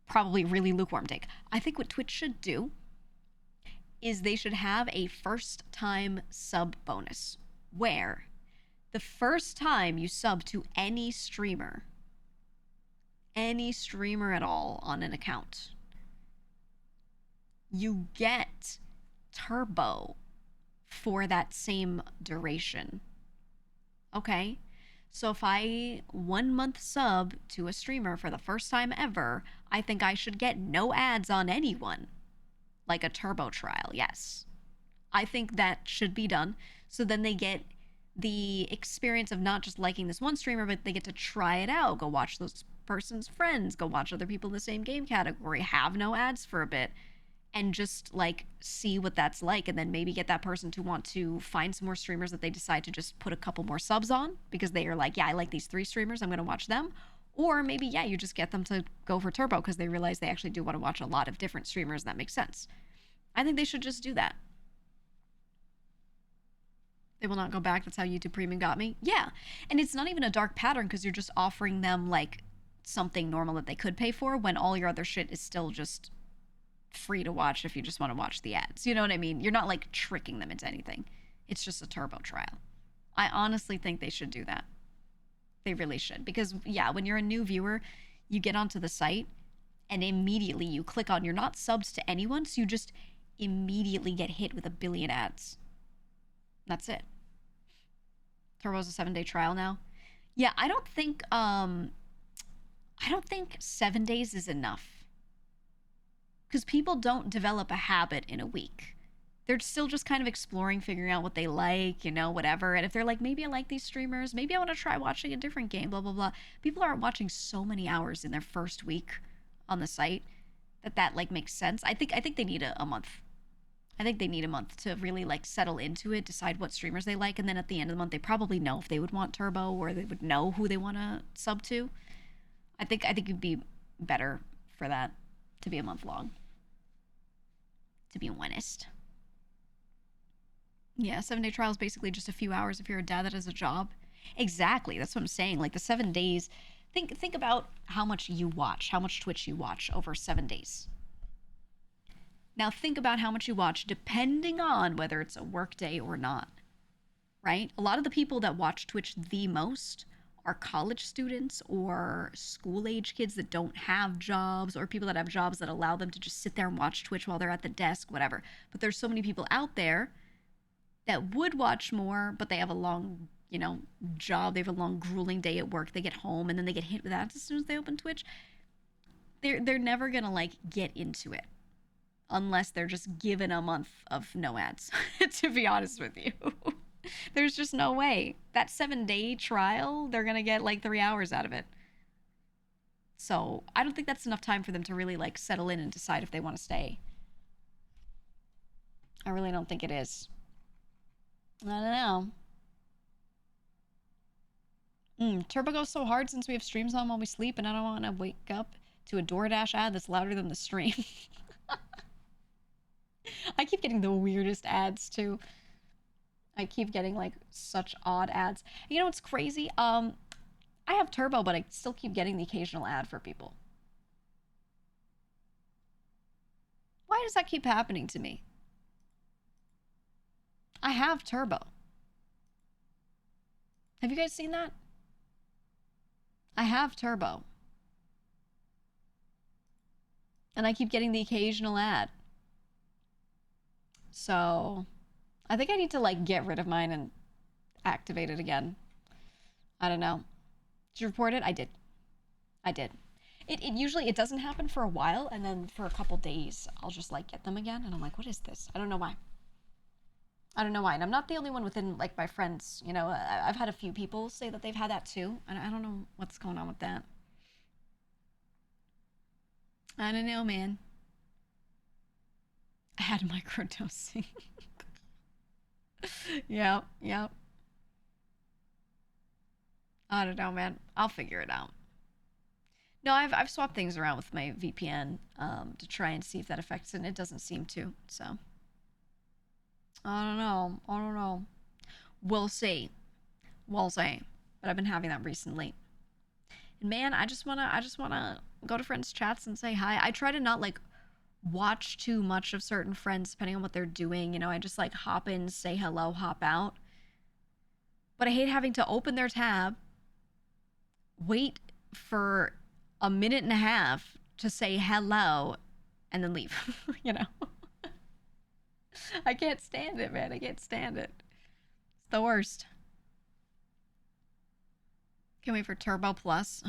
Probably really lukewarm take. I think what Twitch should do is they should have a first time sub bonus where the first time you sub to any streamer at all on an account, you get turbo for that same duration. Okay? So if I 1 month sub to a streamer for the first time ever, I think I should get no ads on anyone. Like a turbo trial, yes. I think that should be done. So then they get the experience of not just liking this one streamer, but they get to try it out, go watch those person's friends, go watch other people in the same game category, have no ads for a bit, and just like see what that's like, and then maybe get that person to want to find some more streamers that they decide to just put a couple more subs on because they are like, yeah, I like these 3 streamers, I'm going to watch them. Or maybe, yeah, you just get them to go for turbo because they realize they actually do want to watch a lot of different streamers. That makes sense. I think they should just do that. They will not go back. That's how YouTube Premium got me. Yeah. And it's not even a dark pattern because you're just offering them like something normal that they could pay for when all your other shit is still just free to watch if you just want to watch the ads. You know what I mean? You're not like tricking them into anything. It's just a turbo trial. I honestly think they should do that. They really should. Because, yeah, when you're a new viewer, you get onto the site and immediately you click on, you're not subs to anyone, so you just immediately get hit with a billion ads. That's it. Turbo's a 7-day trial now. Yeah, I don't think 7 days is enough. Because people don't develop a habit in a week. They're still just kind of exploring, figuring out what they like, you know, whatever. And if they're like, maybe I like these streamers, maybe I want to try watching a different game, blah, blah, blah. People aren't watching so many hours in their first week on the site that like makes sense. I think they need a month. I think they need a month to really like settle into it, decide what streamers they like, and then at the end of the month they probably know if they would want turbo or they would know who they want to sub to. I think it'd be better for that to be a month long. To be honest. Yeah, 7-day trial is basically just a few hours if you're a dad that has a job. Exactly, that's what I'm saying. Like the 7 days, think about how much you watch, how much Twitch you watch over 7 days. Now think about how much you watch depending on whether it's a work day or not. right? A lot of the people that watch Twitch the most are college students or school age kids that don't have jobs, or people that have jobs that allow them to just sit there and watch Twitch while they're at the desk, whatever. But there's so many people out there that would watch more, but they have a long, job. They have a long, grueling day at work. They get home and then they get hit with ads as soon as they open Twitch. They're never gonna like get into it unless they're just given a month of no ads. To be honest with you, there's just no way. That 7-day trial, they're gonna get like 3 hours out of it. So I don't think that's enough time for them to really like settle in and decide if they want to stay. I really don't think it is. I don't know. Turbo goes so hard since we have streams on while we sleep, and I don't want to wake up to a DoorDash ad that's louder than the stream. I keep getting the weirdest ads too. I keep getting like such odd ads. You know what's crazy? I have Turbo, but I still keep getting the occasional ad for people. Why does that keep happening to me? I have Turbo. Have you guys seen that? I have Turbo. And I keep getting the occasional ad. So I think I need to like get rid of mine and activate it again. I don't know. Did you report it? I did. I did. It usually, it doesn't happen for a while, and then for a couple days, I'll just like get them again, and I'm like, what is this? I don't know why. I don't know why. And I'm not the only one within like my friends, I've had a few people say that they've had that too, and I don't know what's going on with that. I don't know, man. I had microdosing. Yep. I don't know, man. I'll figure it out. No, I've swapped things around with my VPN to try and see if that affects it, and it doesn't seem to. So I don't know. We'll see. But I've been having that recently. And man, I just wanna go to friends' chats and say hi. I try to not like watch too much of certain friends depending on what they're doing. I just like hop in, say hello, hop out. But I hate having to open their tab, wait for a minute and a half to say hello, and then leave. I can't stand it, man. I can't stand it. It's the worst. Can't wait for Turbo Plus.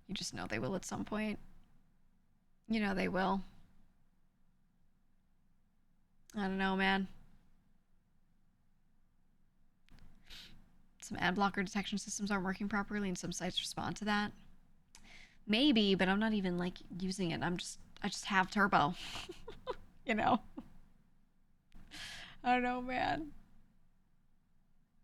You just know they will at some point. They will. I don't know, man. Some ad blocker detection systems aren't working properly, and some sites respond to that. Maybe, but I'm not even like using it. I just have Turbo. I don't know, man.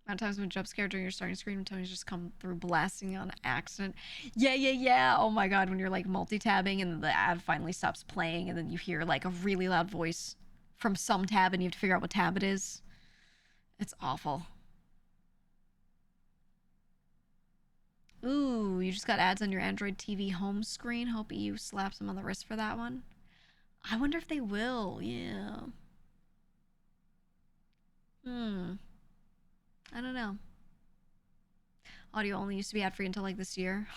Amount of times when jump scared during your starting screen when Tony's just come through blasting on accident. Yeah. Oh my god, when you're like multi-tabbing and the ad finally stops playing and then you hear like a really loud voice from some tab and you have to figure out what tab it is. It's awful. Ooh, you just got ads on your Android TV home screen. Hope EU slaps them on the wrist for that one. I wonder if they will. Yeah. I don't know. Audio only used to be ad-free until like this year.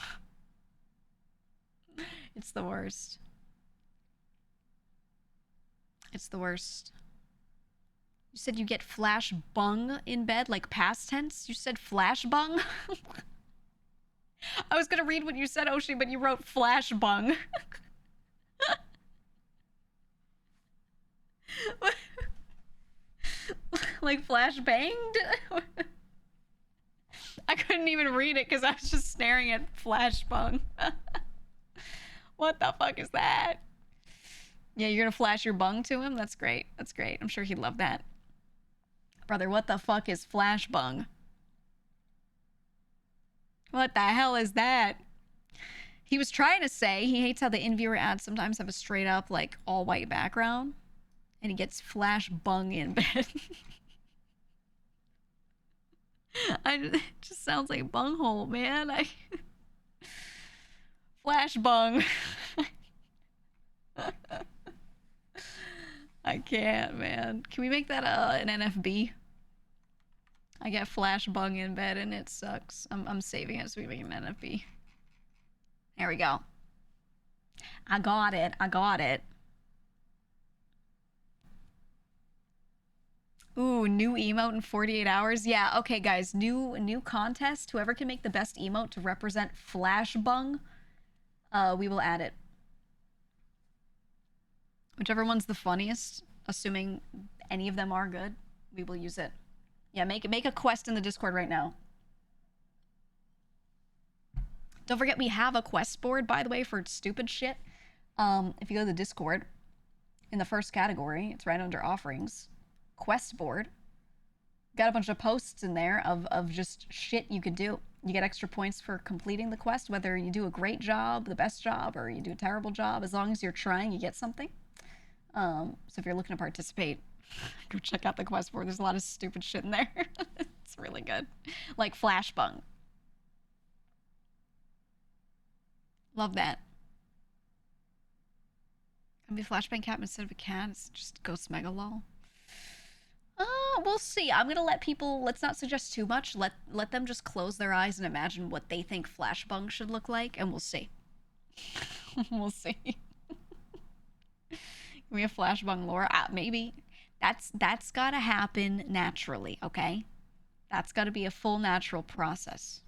It's the worst. It's the worst. You said you get flash bung in bed, like past tense? You said flash bung? I was gonna read what you said, Oshi, but you wrote flash bung. Like flash banged? I couldn't even read it because I was just staring at flash bung. What the fuck is that? Yeah, you're gonna flash your bung to him? That's great. That's great. I'm sure he'd love that. Brother, what the fuck is flash bung? What the hell is that? He was trying to say he hates how the in-viewer ads sometimes have a straight up, like, all white background. And he gets flash bung in bed. It just sounds like bunghole, man. Flash bung. I can't, man. Can we make that an NFB? I get flash bung in bed and it sucks. I'm saving it so we make an NFB. There we go. I got it. I got it. Ooh, new emote in 48 hours. Yeah, okay, guys. New contest. Whoever can make the best emote to represent flash bung, we will add it. Whichever one's the funniest, assuming any of them are good, we will use it. Yeah, make a quest in the Discord right now. Don't forget we have a quest board, by the way, for stupid shit. If you go to the Discord, in the first category, it's right under offerings. Quest board. Got a bunch of posts in there of just shit you could do. You get extra points for completing the quest, whether you do a great job, the best job, or you do a terrible job. As long as you're trying, you get something. So if you're looking to participate, go check out the quest board. There's a lot of stupid shit in there. It's really good. Like Flashbung. Love that. Can be a flashbang cat instead of a cat. It's just Ghost Megalol. We'll see. I'm gonna let people. Let's not suggest too much. Let them just close their eyes and imagine what they think Flashbung should look like, and we'll see. We'll see. Can we have Flashbung lore? Maybe. That's gotta happen naturally. Okay. That's gotta be a full natural process.